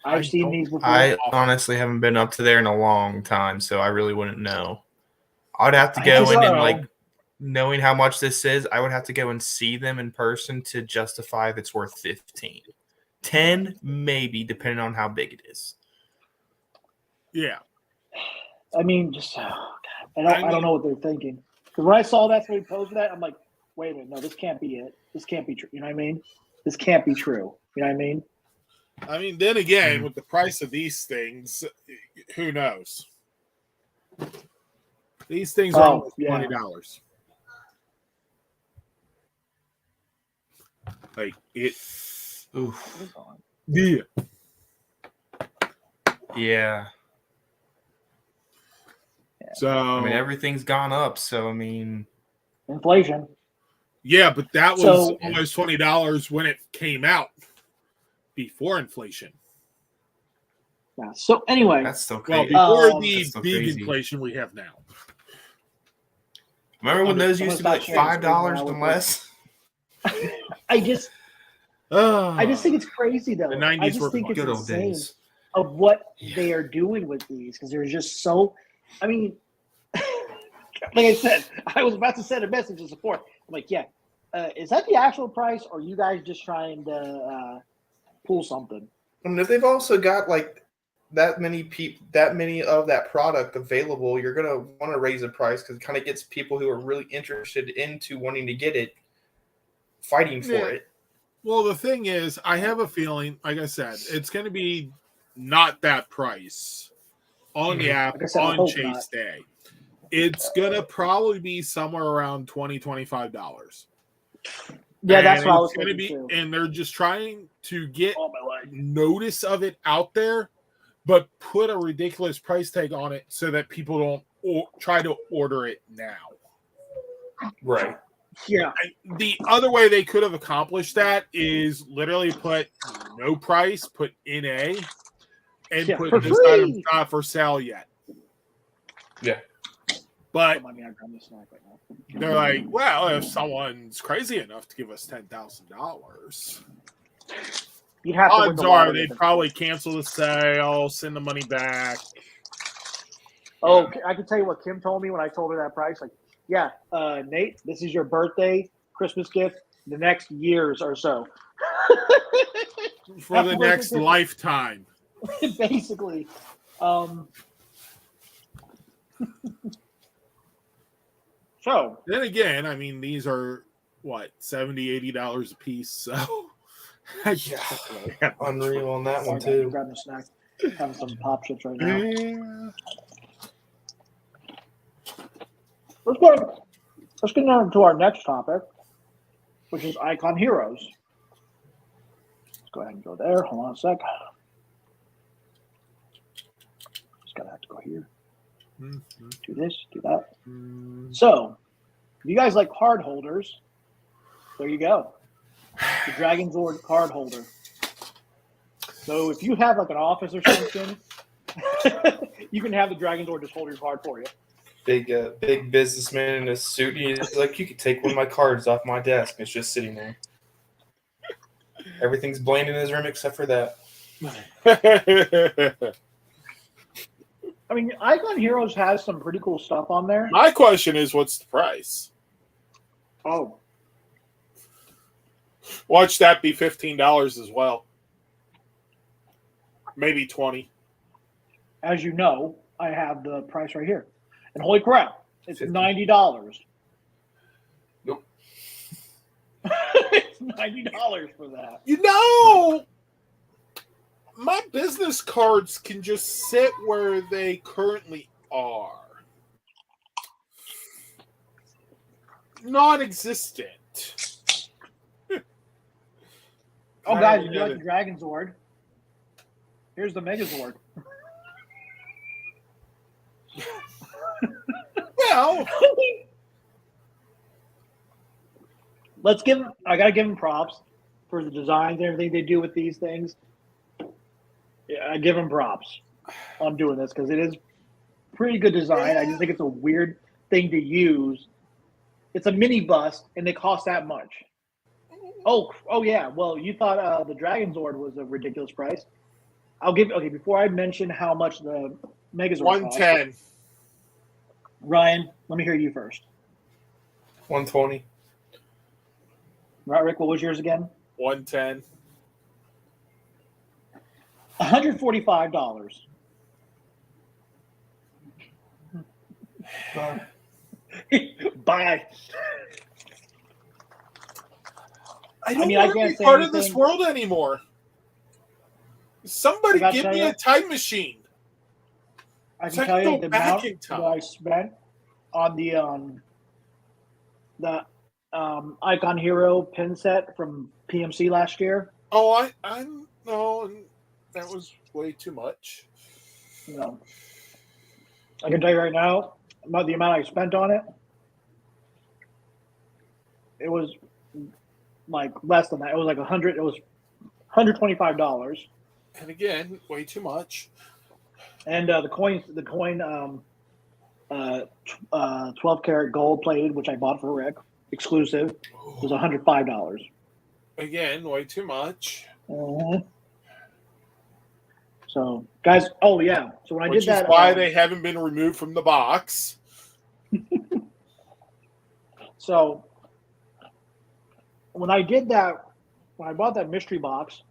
I've seen these before.
I honestly haven't been up to there in a long time, so I really wouldn't know. I'd have to go in and like. Knowing how much this is, I would have to go and see them in person to justify if it's worth 15. 10, maybe, depending on how big it is.
Yeah.
I mean, just I don't know what they're thinking. Because when I saw that, somebody posted that, I'm like, wait a minute, no, this can't be it. This can't be true. You know what I mean? This can't be true. You know what I mean?
I mean, then again, with the price of these things, who knows? These things are almost $20. Like it.
Oof.
Yeah.
Yeah.
So
I mean, everything's gone up. So I mean,
inflation.
Yeah, but that was almost $20 when it came out before inflation.
Yeah. So anyway,
that's still crazy.
Well, before the big inflation we have now.
Remember when those used to be like $5 and less?
I just think it's crazy though.
The 90s
I just think it's insane of what they are doing with these because they're just so. I mean, like I said, I was about to send a message of support. I'm like, yeah, is that the actual price, or are you guys just trying to pull something?
I mean, if they've also got like that many of that product available, you're gonna want to raise the price because it kind of gets people who are really interested into wanting to get it. Fighting for it.
Well, the thing is, I have a feeling, like I said, it's going to be not that price on the app on Chase Day. It's going to probably be somewhere around $20, $25.
Yeah, that's what I was thinking too.
And they're just trying to get notice of it out there, but put a ridiculous price tag on it so that people don't try to order it now.
Right.
Yeah.
The other way they could have accomplished that is literally put no price, put NA, and put this item not for sale yet.
Yeah.
But they're like, well, if someone's crazy enough to give us $10,000, odds are they'd probably cancel the sale, send the money back.
Oh, yeah. I can tell you what Kim told me when I told her that price. Like, yeah, Nate, this is your birthday Christmas gift the next years or so.
For the next lifetime.
Basically. So.
Then again, I mean, these are, what, $70, $80 a piece, so.
Yeah. Unreal on that one, too.
Grabbing a snack. Having some pop chips right now. Let's get on to our next topic, which is Icon Heroes. Let's go ahead and go there. Hold on a sec. Just gotta have to go here. Mm-hmm. Do this, do that. Mm-hmm. So, if you guys like card holders, there you go. The Dragon Zord card holder. So if you have like an office or something, you can have the Dragon Zord just hold your card for you.
Big businessman in a suit. He's like, you could take one of my cards off my desk. It's just sitting there. Everything's blamed in his room except for that.
I mean, Icon Heroes has some pretty cool stuff on there.
My question is, what's the price?
Oh.
Watch that be $15 as well. Maybe $20.
As you know, I have the price right here. And holy crap, it's $90.
Nope.
It's $90 for that.
You know, my business cards can just sit where they currently are. Non-existent.
Oh, guys, if you like the Dragon Zord, here's the Megazord.
Well,
I gotta give them props for the designs and everything they do with these things. Yeah, I give them props on doing this because it is pretty good design. I just think it's a weird thing to use. It's a mini bust and they cost that much. Oh yeah. Well, you thought the Dragon Zord was a ridiculous price. Before I mention how much the Megazord costs,
$110.
Ryan, let me hear you first.
$120.
Right, Rick, what was yours again?
$110.
$145. Bye.
I can't say part anything. Of this world anymore. Somebody give me a time machine.
I can tell you the amount that I spent on the Icon Hero pin set from PMC last year.
Oh, I know that was way too much.
No, I can tell you right now about the amount I spent on it. It was like less than that. It was like $100. It was $125.
And again, way too much.
And the coin, 12 karat gold plated, which I bought for Rick, exclusive, was $105.
Again, way too much.
So, guys, oh yeah. So when I did that,
which is why they haven't been removed from the box.
So when I did that, when I bought that mystery box,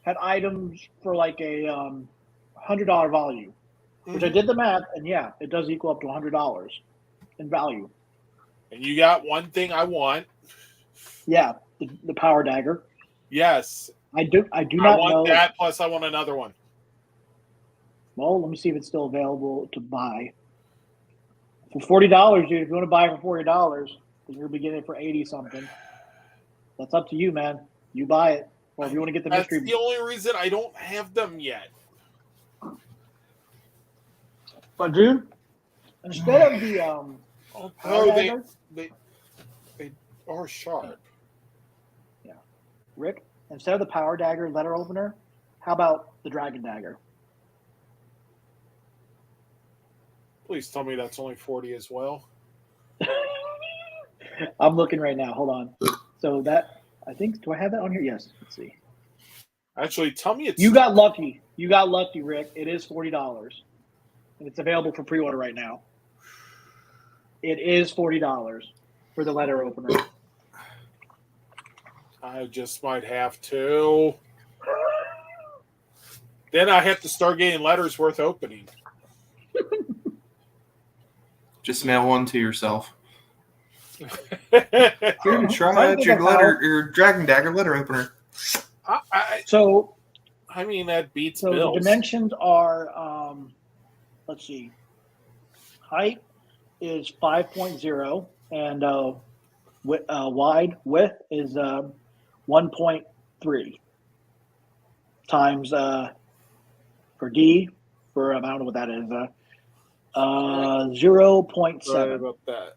had items for like a $100 value, which I did the math, and yeah, it does equal up to $100 in value.
And you got one thing I want.
Yeah, the power dagger.
Yes,
I do not
want
know
that. Plus, I want another one.
Well, let me see if it's still available to buy for $40, dude. If you want to buy it for $40, then you're beginning for 80 something. That's up to you, man. You buy it, or if you want to get the mystery.
That's the only reason I don't have them yet.
But dude, instead of the
they are sharp.
Yeah, Rick. Instead of the power dagger letter opener, how about the dragon dagger?
Please tell me that's only 40 as well.
I'm looking right now. Hold on. So that, I think, do I have that on here? Yes. Let's see.
Actually, tell me it's...
You got lucky. You got lucky, Rick. It is $40. And it's available for pre-order right now. It is $40 for the letter opener.
I just might have to. Then I have to start getting letters worth opening.
Just mail one to yourself.
Here,
try out your Dragon Dagger letter opener.
I mean, that beats bills.
The dimensions are, let's see, height is 5.0, and wide width is 1.3 times for D for I don't know what that is 0.7.
Sorry about that.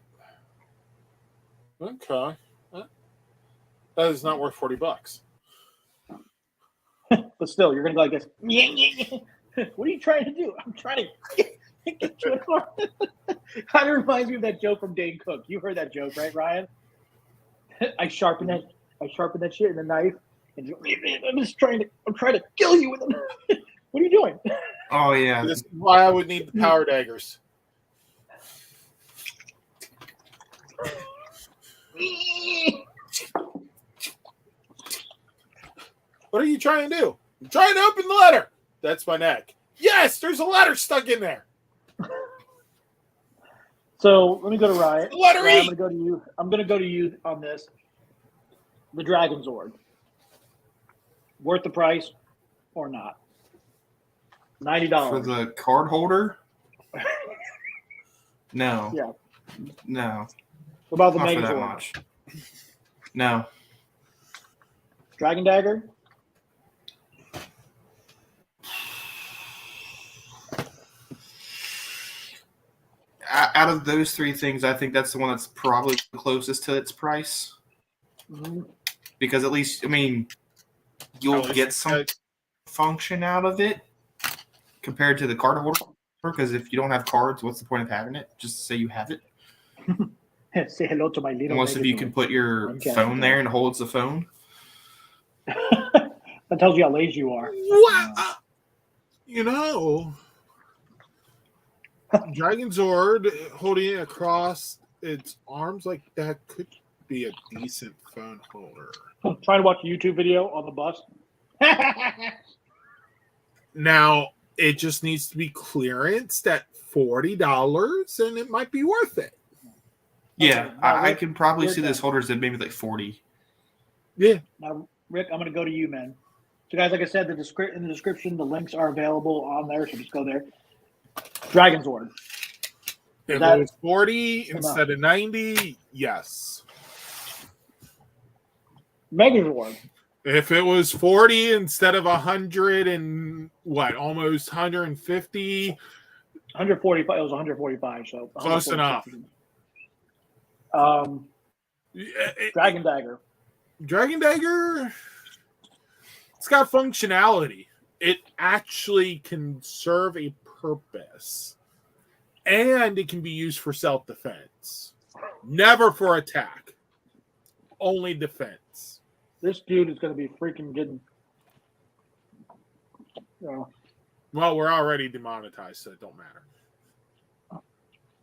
Okay, that is not worth $40.
But still, you're gonna go like this. What are you trying to do? I'm trying to get you a car. Kind of reminds me of that joke from Dane Cook. You heard that joke, right, Ryan? I sharpen that shit in the knife, and I'm trying to kill you with it. What are you doing?
Oh yeah.
This is why I would need the power daggers. What are you trying to do? I'm trying to open the letter. That's my neck. Yes, there's a letter stuck in there.
So let me go to Riot.
Letter E.
I'm gonna go to you on this. The Dragon Zord. Worth the price or not? $90
for the card holder. No.
Yeah.
No.
What about the
Not for that
Megazord?
much. No.
Dragon Dagger?
Out of those three things, I think that's the one that's probably closest to its price.
Mm-hmm.
Because at least, I mean, you'll get some function out of it compared to the card holder. Because if you don't have cards, what's the point of having it? Just to say you have it.
Say hello to my little.
Unless if you can put your phone there and it holds the phone.
That tells you how lazy you are.
What? Dragon Zord holding it across its arms like that could be a decent phone holder.
I'm trying to watch a YouTube video on the bus.
Now, it just needs to be clearanced at $40 and it might be worth it.
Yeah,
Okay,
I can probably see this holders at maybe like 40.
Yeah.
Now, Rick, I'm going to go to you, man. So, guys, like I said, in the description, the links are available on there, so just go there. Dragon Zord.
If it was 40 instead of 90, yes.
Megazord.
If it was 40 instead of 100 and what, almost 150?
145. It was 145, so
Close enough.
Dragon Dagger.
Dragon Dagger, it's got functionality. It actually can serve a purpose. And it can be used for self-defense. Never for attack. Only defense.
This dude is going to be freaking getting.
Well, we're already demonetized, so it don't matter.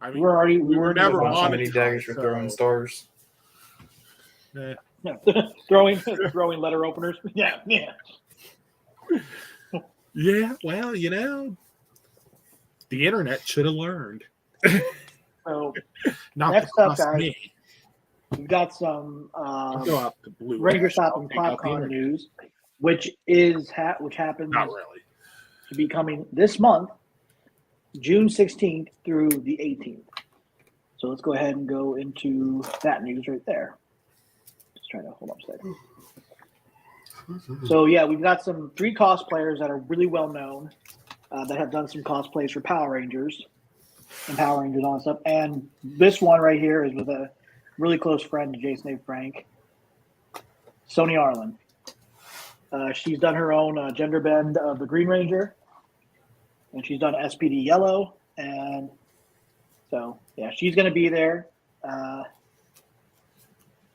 I mean, we were never
monetized. So many
monetized,
daggers for throwing stars.
Yeah. throwing letter openers. Yeah.
Yeah, well, the internet should have learned.
So
Not
next up, guys,
me.
we've got some
Go out to Blue
Ranger
Rash,
Stop
I'll
and
take out the
PopCon
internet.
news, which happens
Not really.
to be coming this month, June 16th through the 18th. So let's go ahead and go into that news right there. Just trying to hold up a second. So yeah, we've got some 3 cosplayers that are really well known that have done some cosplays for Power Rangers and Power Rangers on stuff. And this one right here is with a really close friend to Jason A. Frank, Sony Arlen. She's done her own gender bend of the Green Ranger, and she's done SPD Yellow, and so yeah, she's going to be there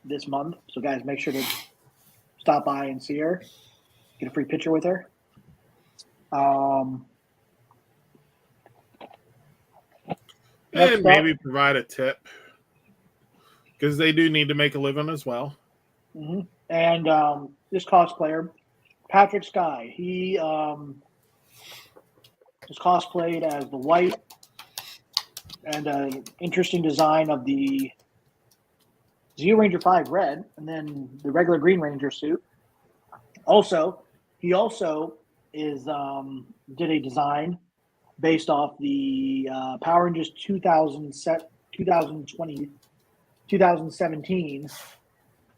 this month. So guys, make sure to stop by and see her, get a free picture with her.
And maybe provide a tip because they do need to make a living as well.
Mm-hmm. And this cosplayer, Patrick Sky, he was cosplayed as the White, and an interesting design of the Zeo Ranger 5 Red, and then the regular Green Ranger suit. He also did a design based off the Power Rangers 2000 2017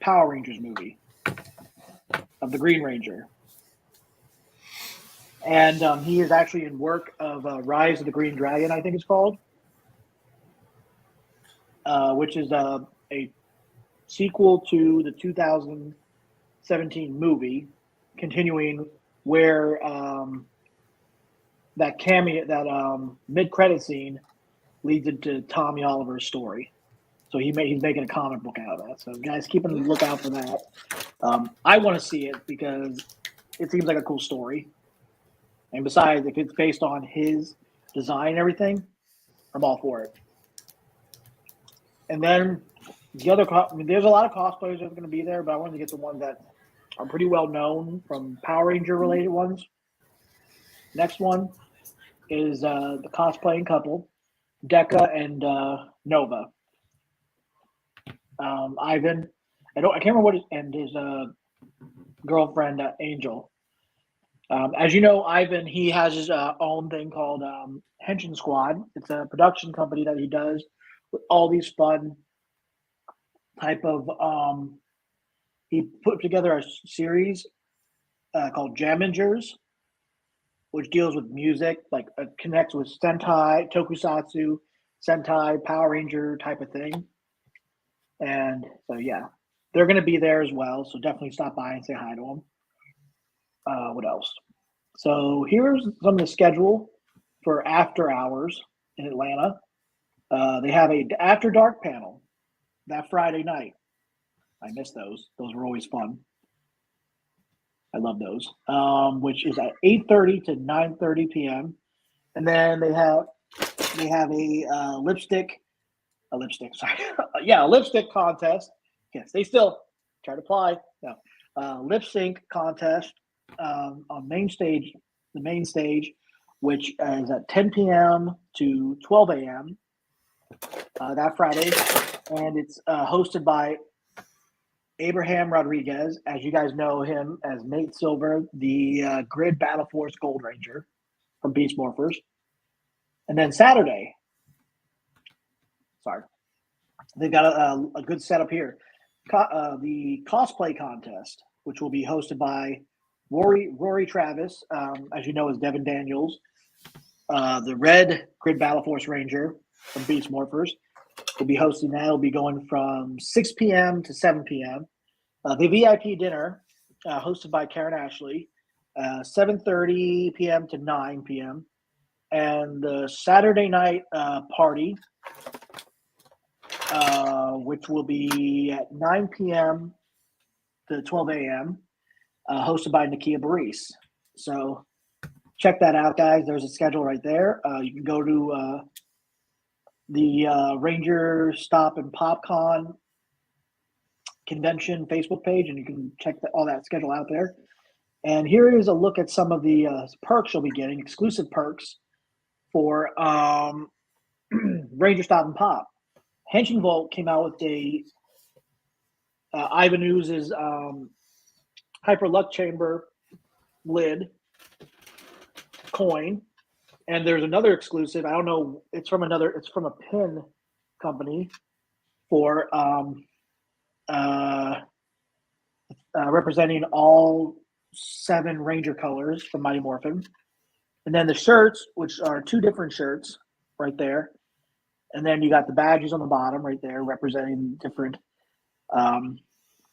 Power Rangers movie of the Green Ranger. And he is actually in work of Rise of the Green Dragon, I think it's called, which is a sequel to the 2017 movie, continuing where that mid-credit scene leads into Tommy Oliver's story. So he's making a comic book out of that. So guys, keep a lookout for that. I want to see it because it seems like a cool story. And besides, if it's based on his design and everything, I'm all for it. And then the other, there's a lot of cosplayers that are going to be there, but I wanted to get the ones that are pretty well known from Power Ranger related ones. Next one is the cosplaying couple, Decca and Nova. Ivan, I can't remember what and his girlfriend Angel. As you know, Ivan, he has his own thing called Henshin Squad. It's a production company that he does with all these fun type of. He put together a series called Jamingers, which deals with music, like connects with Sentai, Tokusatsu, Sentai, Power Ranger type of thing. And so, yeah, they're going to be there as well. So definitely stop by and say hi to them. What else? So here's some of the schedule for After Hours in Atlanta. They have a After Dark panel that Friday night. I miss those. Those were always fun. I love those. Which is at 8:30 to 9:30 p.m. And then they have a lipstick contest. Yes, they still try to apply. No, lip sync contest on the main stage, which is at 10 p.m. to 12 a.m. That Friday, and it's hosted by Abraham Rodriguez. As you guys know him as Nate Silver, the Grid Battle Force Gold Ranger from Beast Morphers. And then Saturday, they've got a good setup here. The cosplay contest, which will be hosted by Rory Travis, as you know, is Devin Daniels, the Red Grid Battle Force Ranger from Beast Morphers. Will be hosting that. It'll be going from 6 p.m. to 7 p.m. The VIP dinner, hosted by Karen Ashley, 7:30 p.m. to 9 p.m. And the Saturday night party, which will be at 9 p.m. to 12 a.m., hosted by Nakia Baris. So check that out, guys. There's a schedule right there. You can go to the Ranger Stop and PopCon convention Facebook page, and you can check all that schedule out there. And here is a look at some of the perks you'll be getting, exclusive perks for Ranger Stop and Pop. Henshin Vault came out with a Ivan Ooz's Hyper Luck Chamber lid coin. And there's another exclusive. I don't know. It's from a pin company for representing all 7 Ranger colors from Mighty Morphin. And then the shirts, which are 2 different shirts right there. And then you got the badges on the bottom right there representing different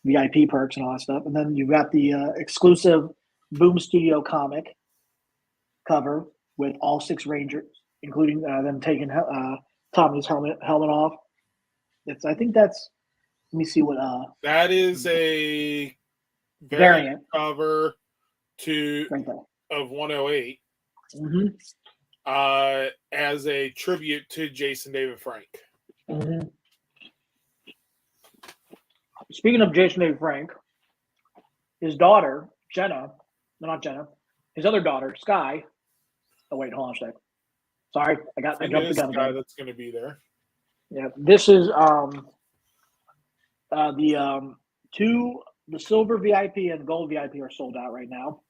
VIP perks and all that stuff. And then you've got the exclusive Boom Studio comic cover with all 6 Rangers, including them taking Tommy's helmet off. I think that's. Let me see what.
That is a
variant
cover
right
of 108.
Mm-hmm.
As a tribute to Jason David Frank.
Mm-hmm. Speaking of Jason David Frank, his daughter his other daughter Sky. Oh wait, hold on a sec. Sorry, I jumped the gun.
Guy that's going to be there.
Yeah, this is the silver VIP and gold VIP are sold out right now.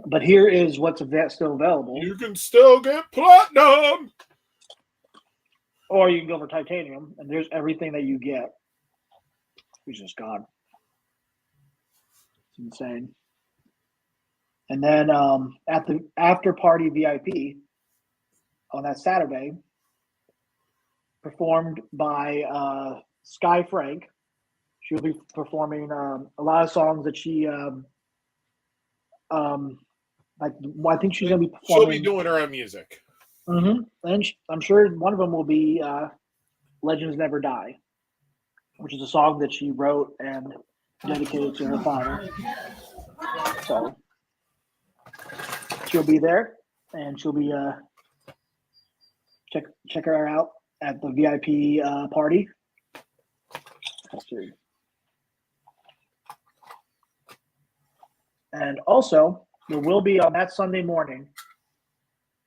But here is what's still available.
You can still get platinum.
Or you can go for titanium, and there's everything that you get. He's just God. It's insane. And then at the after party VIP on that Saturday, performed by Sky Frank. She'll be performing a lot of songs that she I think she's gonna be performing.
She'll be doing her own music.
Mm-hmm. And I'm sure one of them will be "Legends Never Die," which is a song that she wrote and dedicated to her father. So she'll be there, and she'll be check her out at the VIP party. Let's see. And also, there will be on that Sunday morning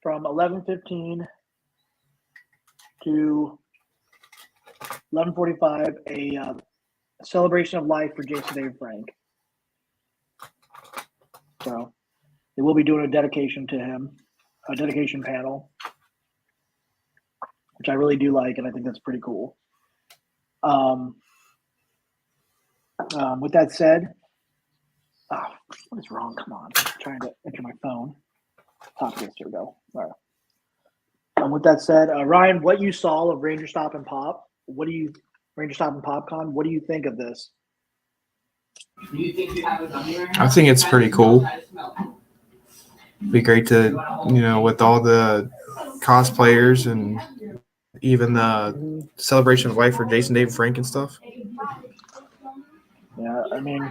from 11:15 to 11:45 a celebration of life for Jason David Frank. So they will be doing a dedication to him, a dedication panel, which I really do like, and I think that's pretty cool. With that said, what is wrong? Come on. I'm trying to enter my phone. Top this. Here we go. All right. With that said, Ryan, what you saw of Ranger Stop and Pop, Ranger Stop and PopCon, what do you think of this?
I think it's pretty cool. It'd be great to, with all the cosplayers and even the celebration of life for Jason David Frank and stuff.
Yeah, I mean,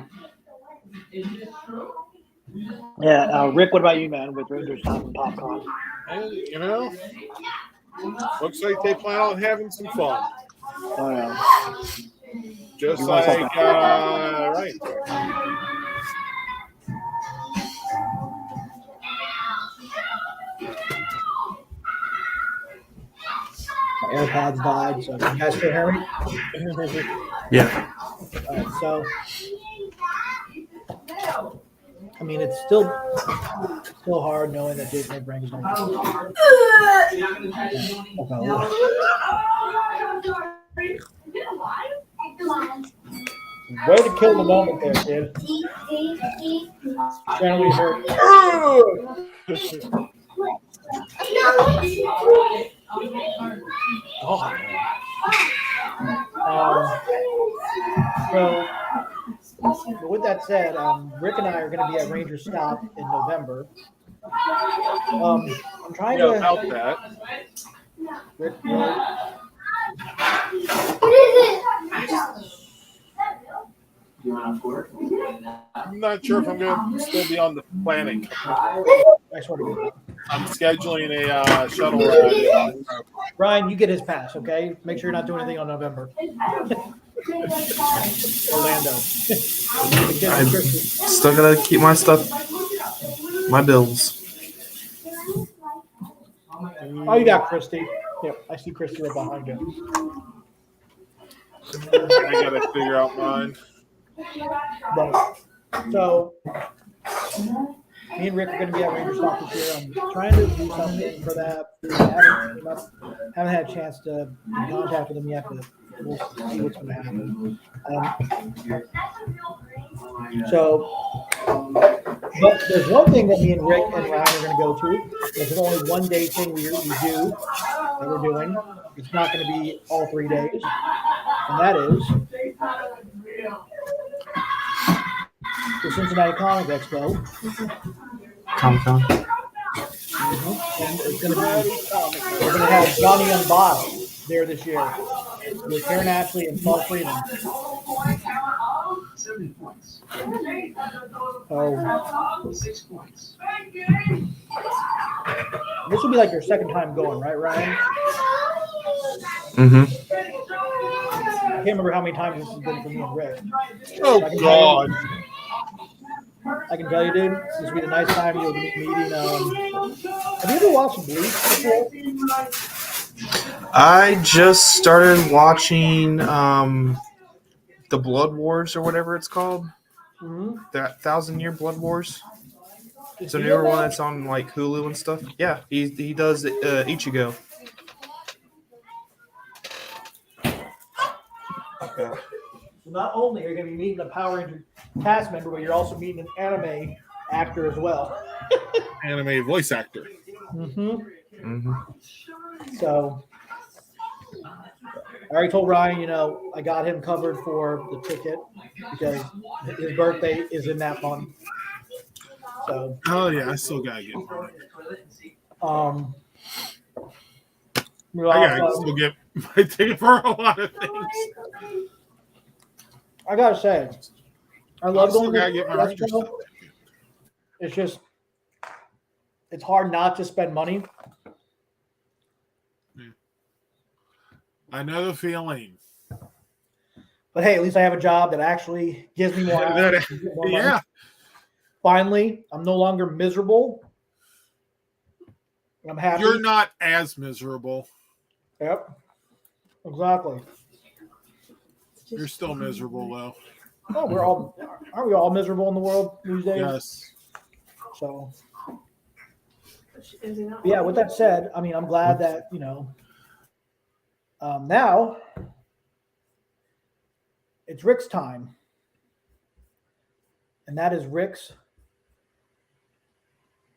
Rick, what about you, man, with Ranger Stop and PopCon?
Looks like they plan on having some fun.
Oh, yeah.
Just like right.
My AirPods died, so can you guys still hear me?
Yeah.
All right, so I mean, it's still hard knowing that Jason Frank is going to way to kill the moment there, kid. Generally hurt. So with that said, Rick and I are going to be at Ranger Stop in November. I'm trying to
help that.
Rick, really?
I'm not sure if I'm going to still be on the planning.
I swear to God.
I'm scheduling a shuttle ride.
Ryan, you get his pass, okay? Make sure you're not doing anything on November. Orlando.
I'm still gonna keep my stuff, my bills.
Oh, you got Christy. Yep, I see Christy right behind you.
I gotta figure out mine.
Right. So, me and Rick are going to be at Ranger Stop this year. I'm trying to do something for that. Haven't had a chance to be in contact with them yet, but we'll see what's going to happen. But there's one thing that me and Rick and Ryan are going to go to. There's only one day thing we do that we're doing. It's not going to be all 3 days, and that is the Cincinnati Comic Expo.
Comic-Con.
And it's going to be, we're going to have Johnny Unbossed there this year with Karen Ashley and Paul Freeman. This will be like your second time going, right, Ryan?
Mm-hmm.
I can't remember how many times this has been for me and Rick.
Oh, God.
I can tell you, dude, this will be the nice time you'll be meeting. Have you ever watched Bleach before?
I just started watching the Blood Wars or whatever it's called.
Mm-hmm.
The 1,000-Year Blood Wars. It's a newer one that's on like Hulu and stuff. Yeah, he does Ichigo.
So not only are you going to be meeting a Power Ranger cast member, but you're also meeting an anime actor as well.
Anime voice actor.
So I already told Ryan, I got him covered for the ticket because his birthday is in that month. So
oh yeah, I still gotta get mine.
I
gotta still get my ticket for a lot of things.
I gotta say, I love going to
get my Ranger stuff.
It's just, it's hard not to spend money.
Yeah. I know the feeling.
But hey, at least I have a job that actually gives me more hours.
Yeah.
Finally, I'm no longer miserable. I'm happy.
You're not as miserable.
Yep. Exactly.
You're still miserable though.
Oh, aren't we all miserable in the world these days?
Yes.
So yeah, with that said, I mean, I'm glad that, now it's Rick's time. And that is Rick's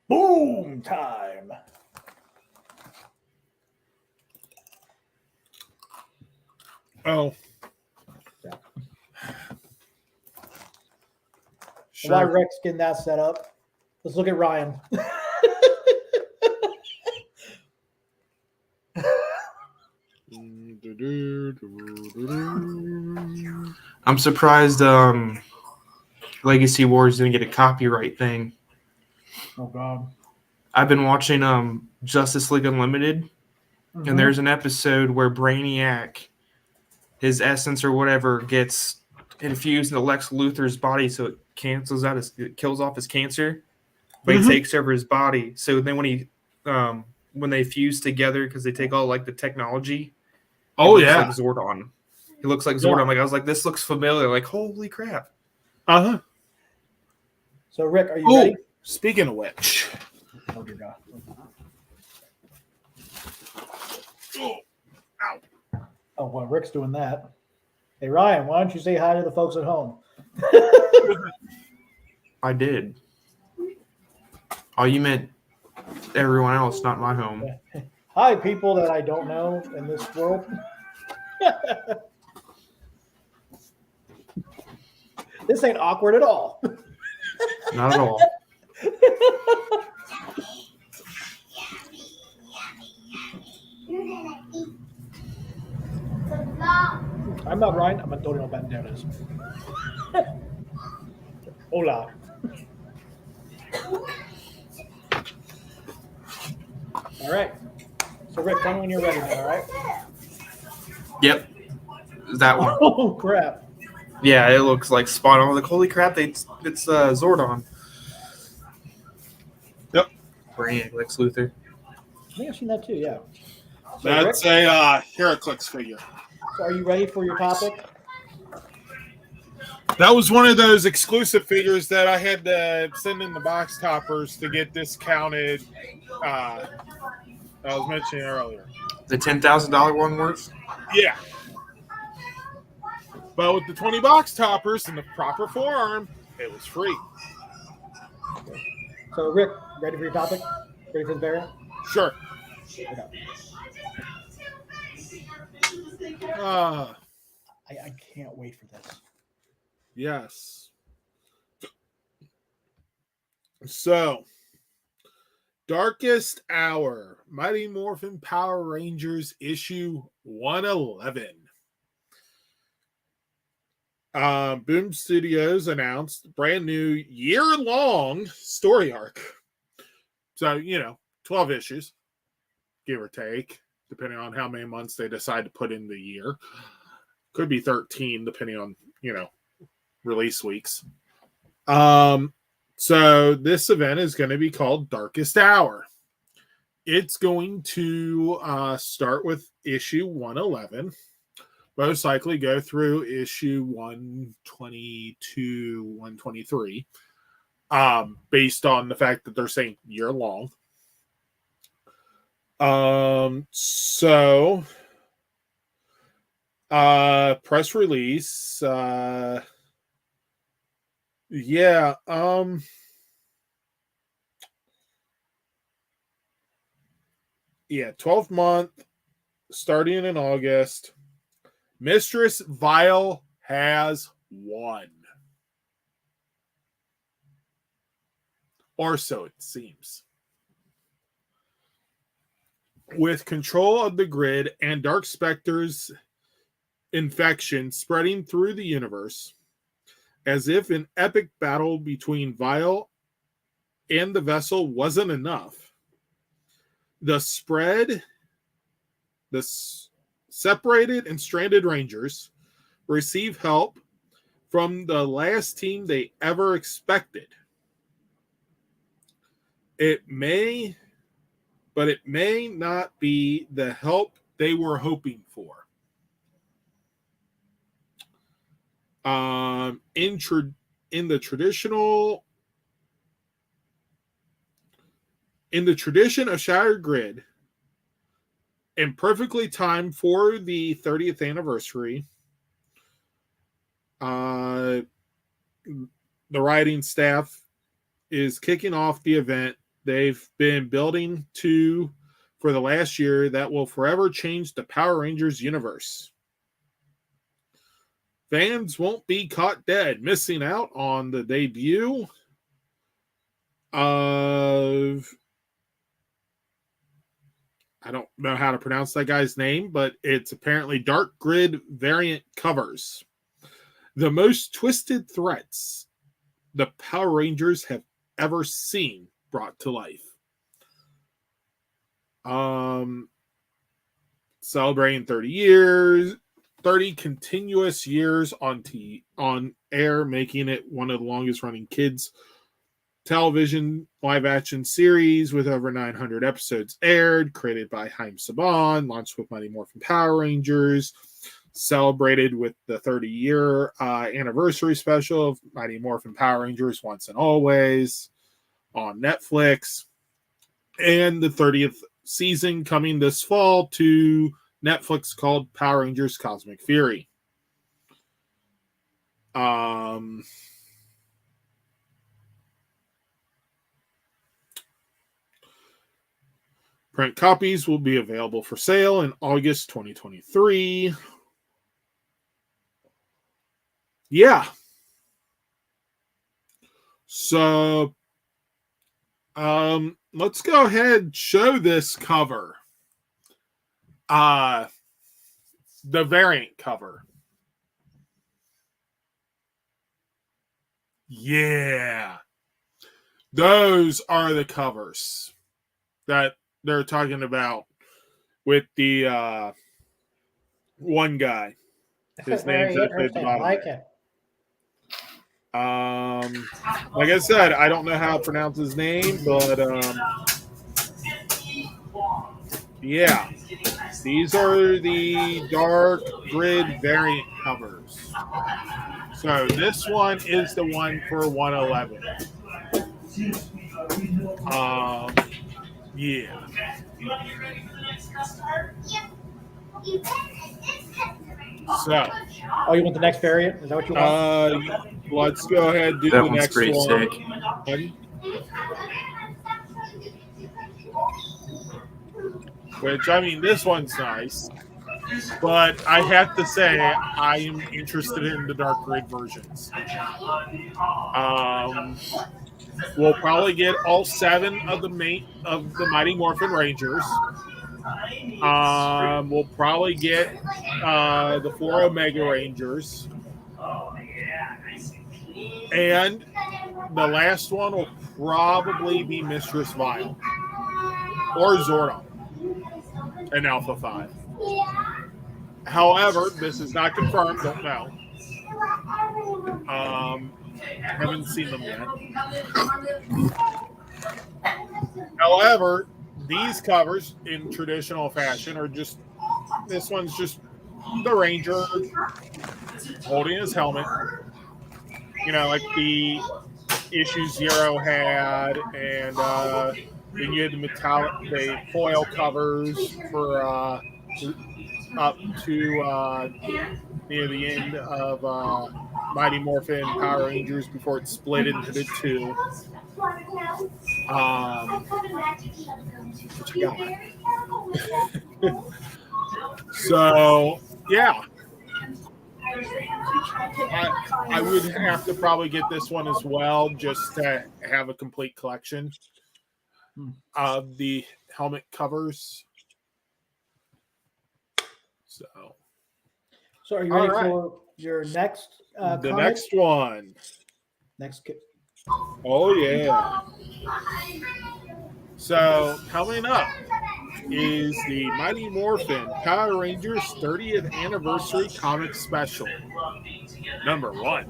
boom time.
Oh. Yeah.
Sure. While Rick's getting that set up, let's look at Ryan.
I'm surprised Legacy Wars didn't get a copyright thing.
Oh God.
I've been watching Justice League Unlimited, and there's an episode where Brainiac, his essence or whatever, gets infused into Lex Luthor's body, so it kills off his cancer, but he takes over his body. So then when they fuse together, because they take all like the technology,
oh
yeah,
like
Zordon. He looks like Zordon. Like I was like, this looks familiar. Like holy crap.
So Rick, are you ready?
Speaking of which.
Oh dear God.
Ow.
Oh well, Rick's doing that. Hey Ryan, why don't you say hi to the folks at home?
I did. Oh, you meant everyone else, not my home.
Hi, people that I don't know in this world. This ain't awkward at all.
Not at all.
I'm not Ryan. I'm Antonio Banderas. Hola. All right. So Rick, tell me when you're ready now, all right?
Yep. That one.
Oh crap.
Yeah, it looks like spot on. Like holy crap, it's Zordon.
Yep.
Brainiac, Lex Luthor.
I think I've seen that too, yeah. So
that's Rick, a Heraclix figure.
So are you ready for your topic?
That was one of those exclusive figures that I had to send in the box toppers to get discounted. I was mentioning earlier.
The $10,000 one worth?
Yeah. But with the 20 box toppers in the proper form, it was free.
So Rick, ready for your topic? Ready for the variant?
Sure.
I can't wait for this.
Yes. So, Darkest Hour, Mighty Morphin Power Rangers issue 111. Boom Studios announced brand new year-long story arc. So, 12 issues, give or take, depending on how many months they decide to put in the year. Could be 13, depending on, release weeks. So this event is going to be called Darkest Hour. It's going to start with issue 111. Most likely go through issue 122, 123, based on the fact that they're saying year long. So Press release. Yeah. 12th month, starting in August. Mistress Vile has won. Or so it seems. With control of the grid and Dark Spectre's infection spreading through the universe, as if an epic battle between Vile and the vessel wasn't enough, the separated and stranded Rangers receive help from the last team they ever expected. It may not be the help they were hoping for. In the tradition of Shattered Grid, and perfectly timed for the 30th anniversary, the writing staff is kicking off the event they've been building to for the last year that will forever change the Power Rangers universe. Fans won't be caught dead missing out on the debut of, I don't know how to pronounce that guy's name, but it's apparently Dark Grid variant covers. The most twisted threats the Power Rangers have ever seen brought to life. Celebrating 30 continuous years on air, making it one of the longest running kids television live action series with over 900 episodes aired, created by Haim Saban, launched with Mighty Morphin Power Rangers, celebrated with the 30-year anniversary special of Mighty Morphin Power Rangers Once and Always on Netflix, and the 30th season coming this fall to Netflix called Power Rangers Cosmic Fury. Print copies will be available for sale in August 2023. Yeah. So, let's go ahead and show this cover. The variant cover. Yeah. Those are the covers that they're talking about with the one guy.
His name's interesting. I like it.
Like I said, I don't know how to pronounce his name, but yeah, these are the Dark Grid variant covers. So this one is the one for 111. Yeah. So,
you want the next variant? Is that what you want?
Let's go ahead and do
That
the
one's
next
pretty
one.
sick.
Which, I mean, this one's nice. But I have to say, I am interested in the Dark Grid versions. We'll probably get all 7 of the Mighty Morphin Rangers. We'll probably get the 4 Omega Rangers. And the last one will probably be Mistress Vile. Or Zordon. And Alpha 5. However, this is not confirmed. Don't know. Haven't seen them yet. However, these covers in traditional fashion are just, this one's just the Ranger holding his helmet. You know, like the issue 0 had, and then you had the foil covers for up to near the end of Mighty Morphin Power Rangers before it split into the two. What you got? So, yeah. I would have to probably get this one as well just to have a complete collection of the helmet covers. So
are you ready for your next
the next one?
Next.
Oh, yeah. So coming up is the Mighty Morphin Power Rangers 30th Anniversary Comic Special. Number 1.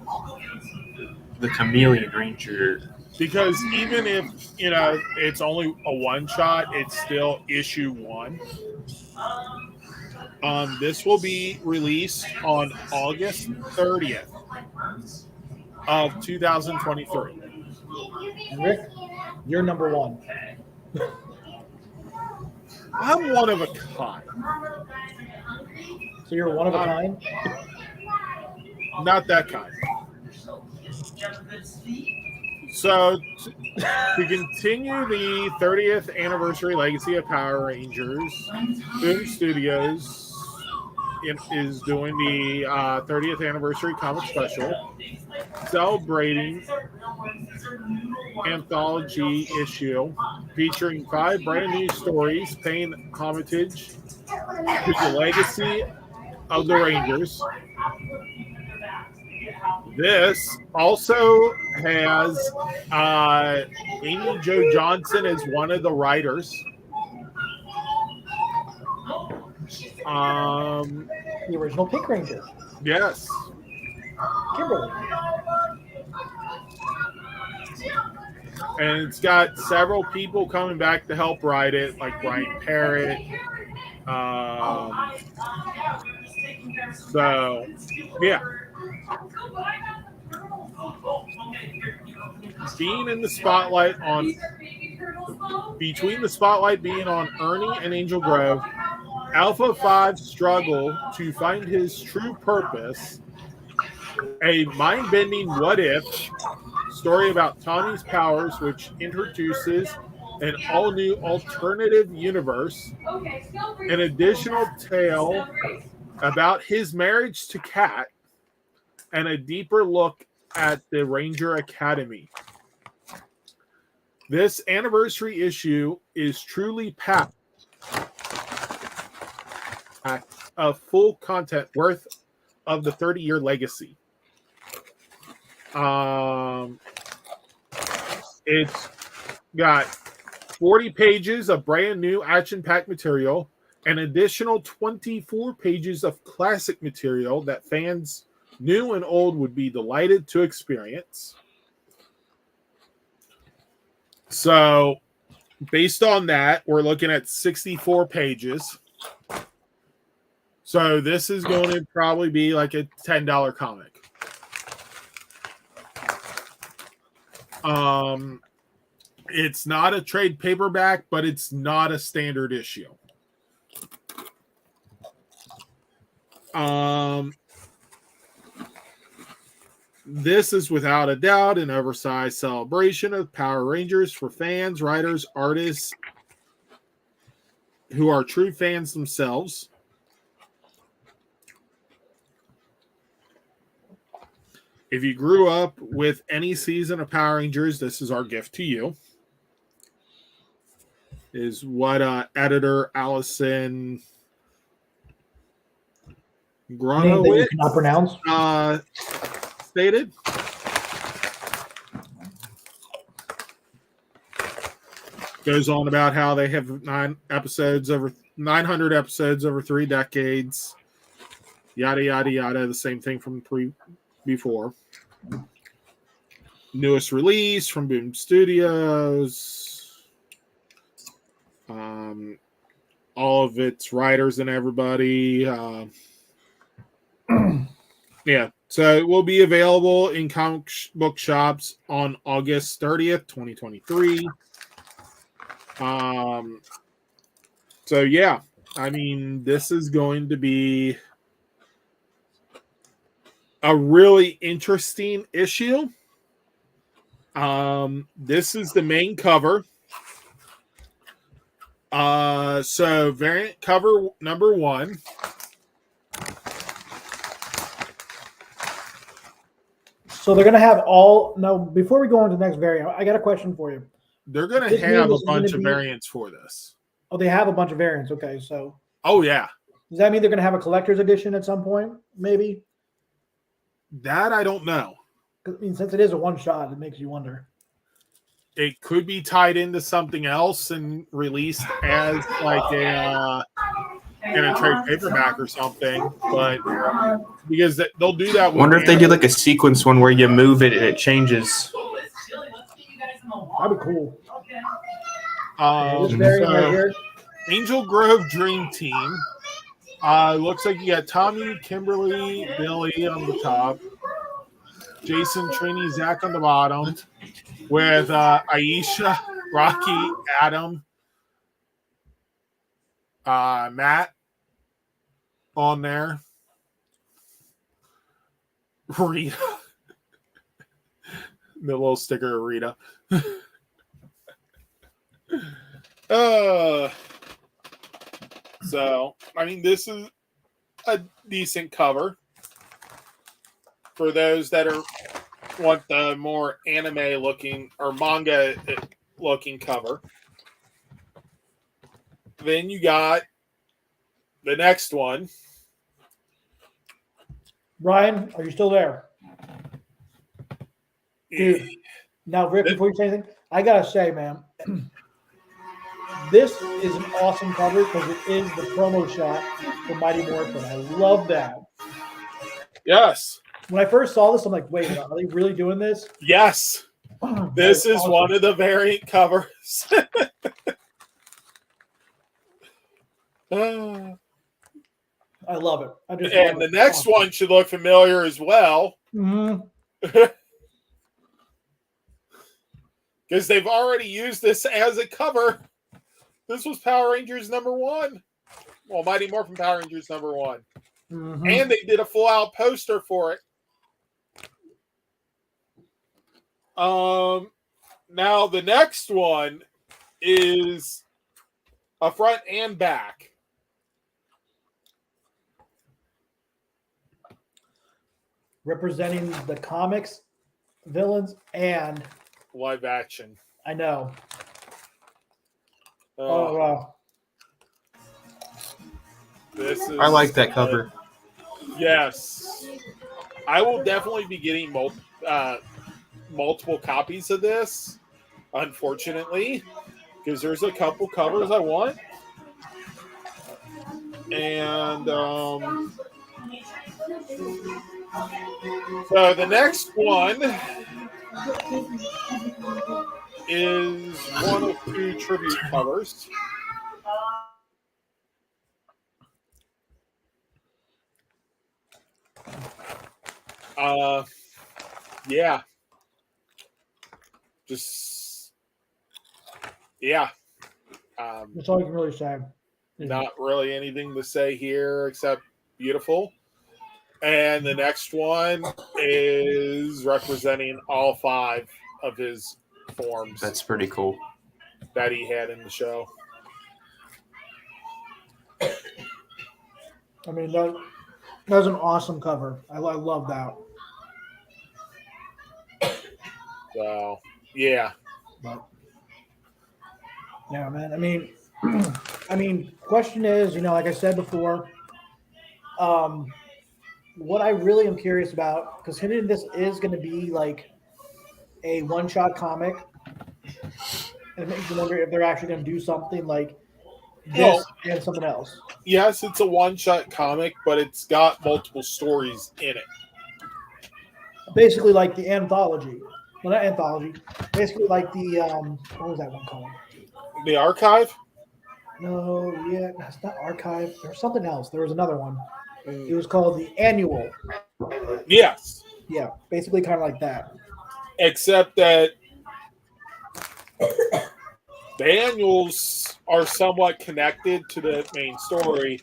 The Chameleon Ranger.
Because even if, it's only a one-shot, it's still issue 1. This will be released on August 30th of 2023.
And Rick, you're number 1.
I'm one of a kind.
So you're one of a kind?
Not that kind. So to continue the 30th anniversary legacy of Power Rangers, Boom Studios is doing the 30th anniversary comic special, celebrating anthology issue featuring 5 brand new stories paying homage to the legacy of the Rangers. This also has Amy Jo Johnson as one of the writers.
The original Pink Ranger.
Yes.
Kimberly.
And it's got several people coming back to help write it, like Brian Parrott. So, yeah. Being in the spotlight between the spotlight being on Ernie and Angel Grove, Alpha 5 struggle to find his true purpose. A mind-bending what-if story about Tommy's powers, which introduces an all-new alternative universe, an additional tale about his marriage to Kat, and a deeper look at the Ranger Academy. This anniversary issue is truly packed of full content worth of the 30-year legacy. It's got 40 pages of brand new action-packed material, an additional 24 pages of classic material that fans new and old would be delighted to experience. So, based on that, we're looking at 64 pages. So, this is going to probably be like a $10 comic. It's not a trade paperback, but it's not a standard issue. This is without a doubt an oversized celebration of Power Rangers for fans, writers, artists who are true fans themselves. If you grew up with any season of Power Rangers, this is our gift to you. Is what editor Allison Gronowitz
cannot pronounce
stated. Goes on about how they have 900 episodes over 3 decades. Yada yada yada. The same thing from before. Newest release from Boom Studios. All of its writers and everybody. Yeah, so it will be available in comic book shops on August 30th, 2023. So yeah, I mean, this is going to be a really interesting issue. This is the main cover. So variant cover number 1.
So they're going to have all. No, before we go on to the next variant, I got a question for you.
They're going to have a bunch of variants for this.
Oh, they have a bunch of variants. Okay, so.
Oh, yeah.
Does that mean they're going to have a collector's edition at some point? Maybe.
That I don't know.
I mean, since it is a one shot, it makes you wonder.
It could be tied into something else and released as like in a trade paperback or something, but because they'll do that.
Wonder if they do like a sequence one where you move it and it changes.
That'd be cool.
This variant right here. Angel Grove Dream Team. Looks like you got Tommy, Kimberly, Billy on the top, Jason, Trini, Zach on the bottom, with Aisha, Rocky, Adam, Matt on there, Rita, the little sticker of Rita. So, I mean, this is a decent cover for those that want the more anime looking or manga looking cover. Then you got the next one.
Ryan, are you still there? Dude, now, Rick, before you say anything, I got to say, man, this is an awesome cover because it is the promo shot for Mighty Morphin. I love that.
Yes.
When I first saw this, I'm like, wait, are they really doing this?
Yes. This is awesome. One of the variant covers.
I love it.
And the next one should look familiar as well. Because they've already used this as a cover. This was Power Rangers #1. Well, Mighty Morphin Power Rangers #1. And they did a full-out poster for it. Now the next one is a front and back.
Representing the comics, villains, and
live action.
I know. Oh wow!
I like that cover.
Yes, I will definitely be getting multiple copies of this. Unfortunately, because there's a couple covers I want, and so the next one is one of 2 tribute covers. Yeah. Just, yeah.
That's all you can really say.
Not really anything to say here except beautiful. And the next one is representing all 5 of his forms.
That's pretty cool.
That he had in the show.
I mean, that was an awesome cover. I love that.
So, yeah.
But, yeah, man. I mean, question is, like I said before, what I really am curious about, because this is going to be like a one-shot comic, and it makes me wonder if they're actually going to do something like this and something else.
Yes, it's a one-shot comic, but it's got multiple stories in it.
Basically, like the anthology. Well, not anthology. Basically, like the what was that one called?
The Archive?
No, yeah, it's not Archive. There's something else. There was another one. It was called the Annual.
Yes.
Yeah, basically kind of like that.
Except that the Annuals are somewhat connected to the main story,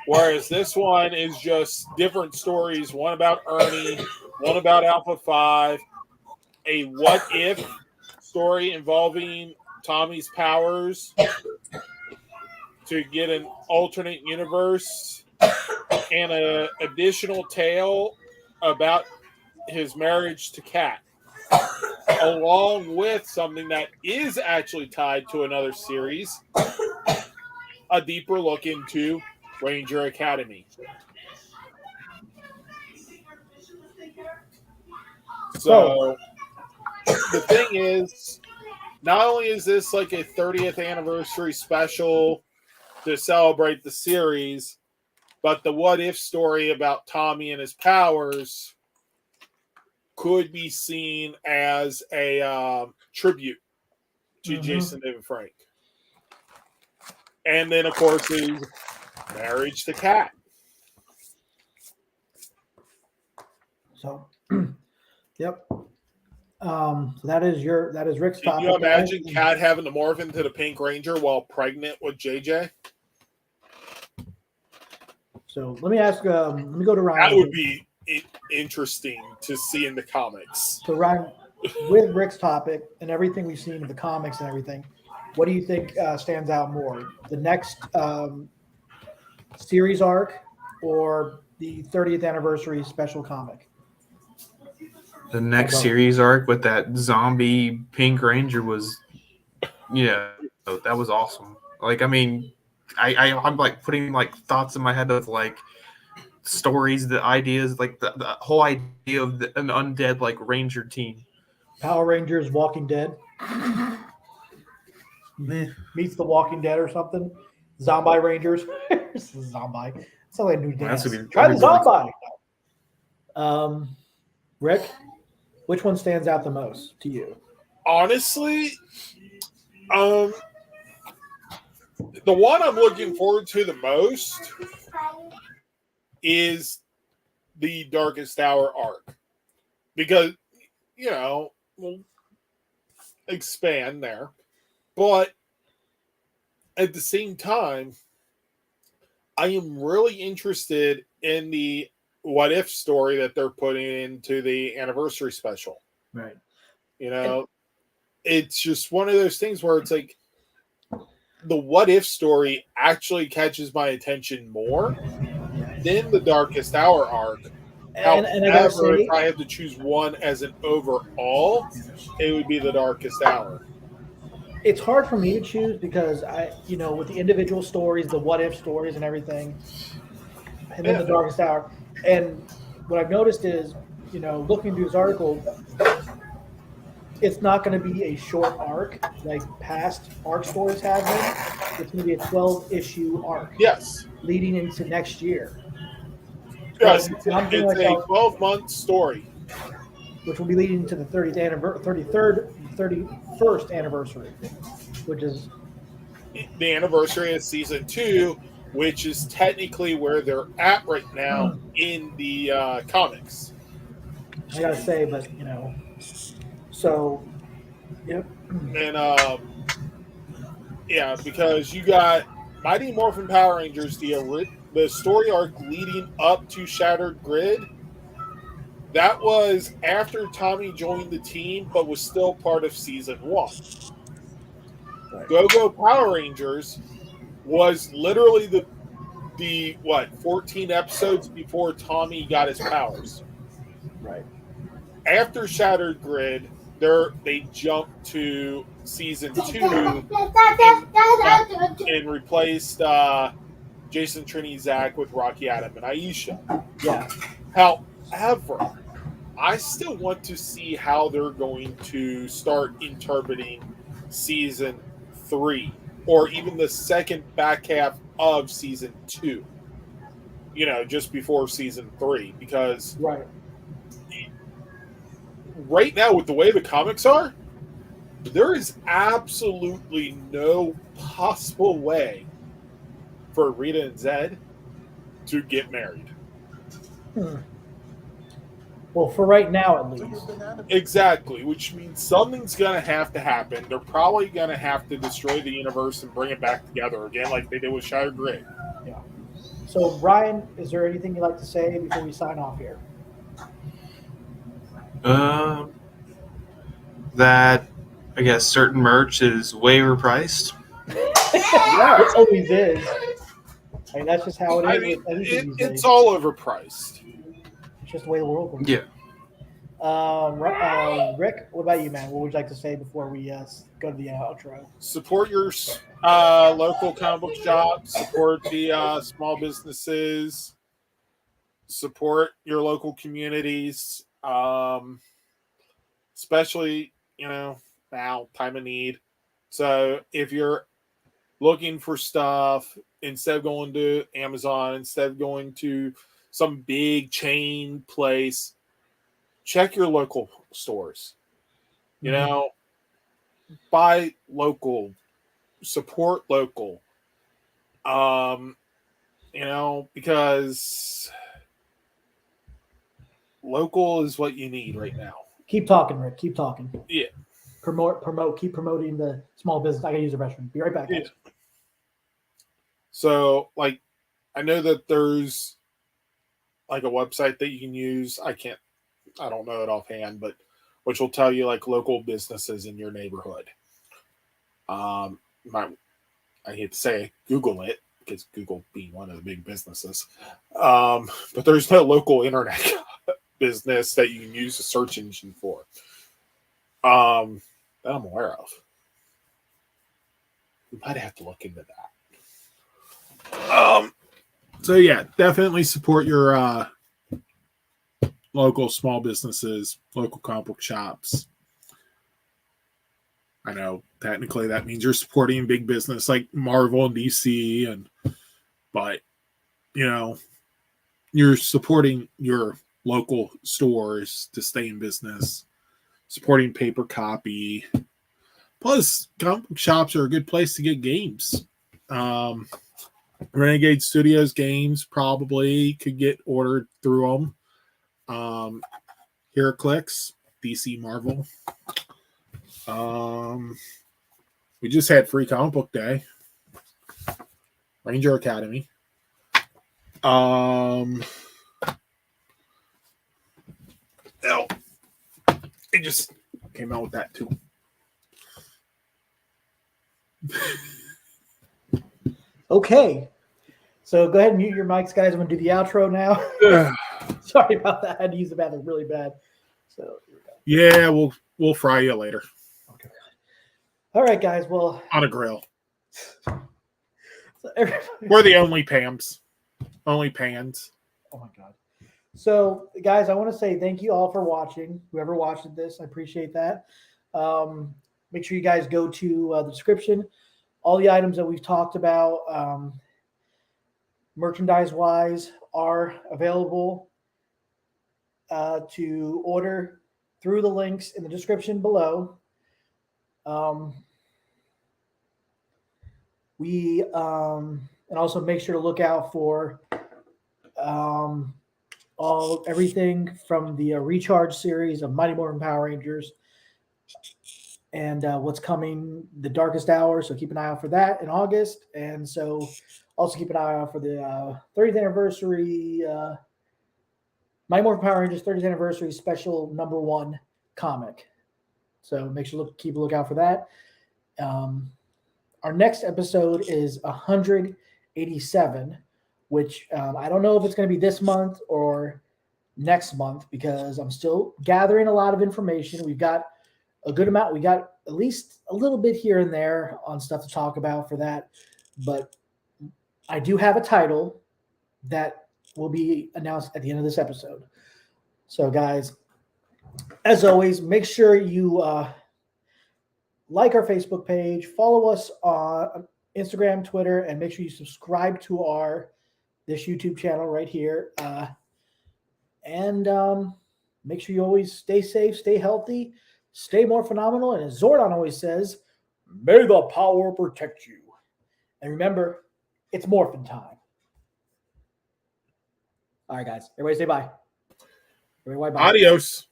whereas this one is just different stories. One about Ernie, one about Alpha 5, a what if story involving Tommy's powers to get an alternate universe, and an additional tale about his marriage to Kat, along with something that is actually tied to another series, a deeper look into Ranger Academy. So the thing is, not only is this like a 30th anniversary special to celebrate the series, but the what if story about Tommy and his powers could be seen as a tribute to Jason David Frank. And then, of course, his marriage to Kat.
So, yep. So that is Rick's topic.
Can you imagine Kat having to morph into the Pink Ranger while pregnant with JJ?
So let me ask. Let me go to Ryan.
That would be interesting to see in the comics.
So Ryan, with Rick's topic and everything we've seen in the comics and everything, what do you think stands out more? The next series arc or the 30th anniversary special comic?
The next series arc with that zombie Pink Ranger was, that was awesome. Like, I mean, I'm like putting like thoughts in my head of like stories, the ideas, like the whole idea of an undead like Ranger team.
Power Rangers, Walking Dead. Meets the Walking Dead or something. Zombie Rangers. Zombie. It's like a new dance. Try the zombie. Rick, which one stands out the most to you?
Honestly, the one I'm looking forward to the most is the Darkest Hour arc. Because, we'll expand there. But at the same time, I am really interested in the what if story that they're putting into the anniversary special.
Right.
It's just one of those things where it's like the what if story actually catches my attention more than the Darkest Hour arc.
And I gotta say,
if I had to choose one as an overall, it would be the Darkest Hour.
It's hard for me to choose because with the individual stories, the what if stories and everything, and then the Darkest Hour. And what I've noticed is, looking through this article, it's not going to be a short arc like past arc stories have been. It's going to be a 12-issue arc.
Yes.
Leading into next year.
Yes, it's a 12-month story.
Which will be leading to the 31st anniversary, which is
the anniversary of season 2, which is technically where they're at right now in the comics.
I gotta say, but so yep.
And because you got Mighty Morphin Power Rangers, the story arc leading up to Shattered Grid. That was after Tommy joined the team, but was still part of season 1. Right. Go-Go Power Rangers was literally the 14 episodes before Tommy got his powers.
Right.
After Shattered Grid, they jumped to season 2 and replaced Jason, Trini, Zach with Rocky, Adam, and Aisha.
Yeah.
However, I still want to see how they're going to start interpreting season 3 or even the second back half of season 2. Just before season 3, because right now with the way the comics are, there is absolutely no possible way for Rita and Zed to get married.
Well, for right now, at least.
Exactly, which means something's going to have to happen. They're probably going to have to destroy the universe and bring it back together again, like they did with Shattered Grid.
Yeah. So, Brian, is there anything you'd like to say before we sign off here?
That I guess certain merch is way overpriced.
It always is. I mean, that's just how it is.
I mean, it's all overpriced.
It's just the way the world works.
Yeah.
Rick, what about you, man? What would you like to say before we go to the outro?
Support your local comic book shop. Support the small businesses. Support your local communities, especially now time of need. So if you're looking for stuff, instead of going to Amazon, instead of going to some big chain place, check your local stores. Buy local, support local. Because local is what you need right now.
Keep talking, Rick. Keep talking.
Yeah.
Promote. Keep promoting the small business. I gotta use the restroom. Be right back, guys.
Yeah. So, I know that there's a website that you can use. I don't know it offhand, but which will tell you local businesses in your neighborhood. I hate to say Google it, because Google being one of the big businesses. But there's no local internet business that you can use a search engine for. That I'm aware of. We might have to look into that. So yeah, definitely support your local small businesses, local comic book shops. I know technically that means you're supporting big business like Marvel and DC, but you're supporting your local stores to stay in business, supporting paper copy. Plus, comic book shops are a good place to get games. Renegade Studios games probably could get ordered through them. HeroClix, DC, Marvel. We just had Free Comic Book Day. Ranger Academy. It just came out with that too.
Okay. So go ahead and mute your mics, guys. I'm going to do the outro now. Sorry about that. I had to use the bathroom really bad. So here we go.
Yeah, we'll fry you later.
Okay. All right, guys. Well,
on a grill.
So
we're the only Pams. Only pans.
Oh my God. So, guys, I want to say thank you all for watching. Whoever watched this, I appreciate that. Make sure you guys go to the description. All the items that we've talked about, merchandise-wise, are available to order through the links in the description below. And also make sure to look out for everything from the Recharge series of Mighty Morphin Power Rangers and what's coming, the Darkest Hour. So keep an eye out for that in August. And so also keep an eye out for the 30th anniversary Mighty Morphin Power Rangers 30th anniversary special #1 comic. So make sure keep a lookout for that. Our next episode is 187, which I don't know if it's going to be this month or next month because I'm still gathering a lot of information. We've got a good amount. We got at least a little bit here and there on stuff to talk about for that. But I do have a title that will be announced at the end of this episode. So, guys, as always, make sure you like our Facebook page, follow us on Instagram, Twitter, and make sure you subscribe to this YouTube channel right here. And make sure you always stay safe, stay healthy, stay more phenomenal. And as Zordon always says, may the power protect you. And remember, it's morphin' time. All right, guys. Everybody say bye.
Adios.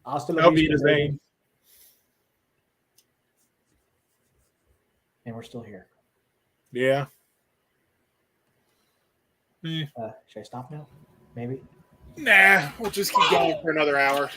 Hasta
la vista.
And we're still here.
Yeah.
Should I stop now? Maybe.
Nah, we'll just keep going for another hour.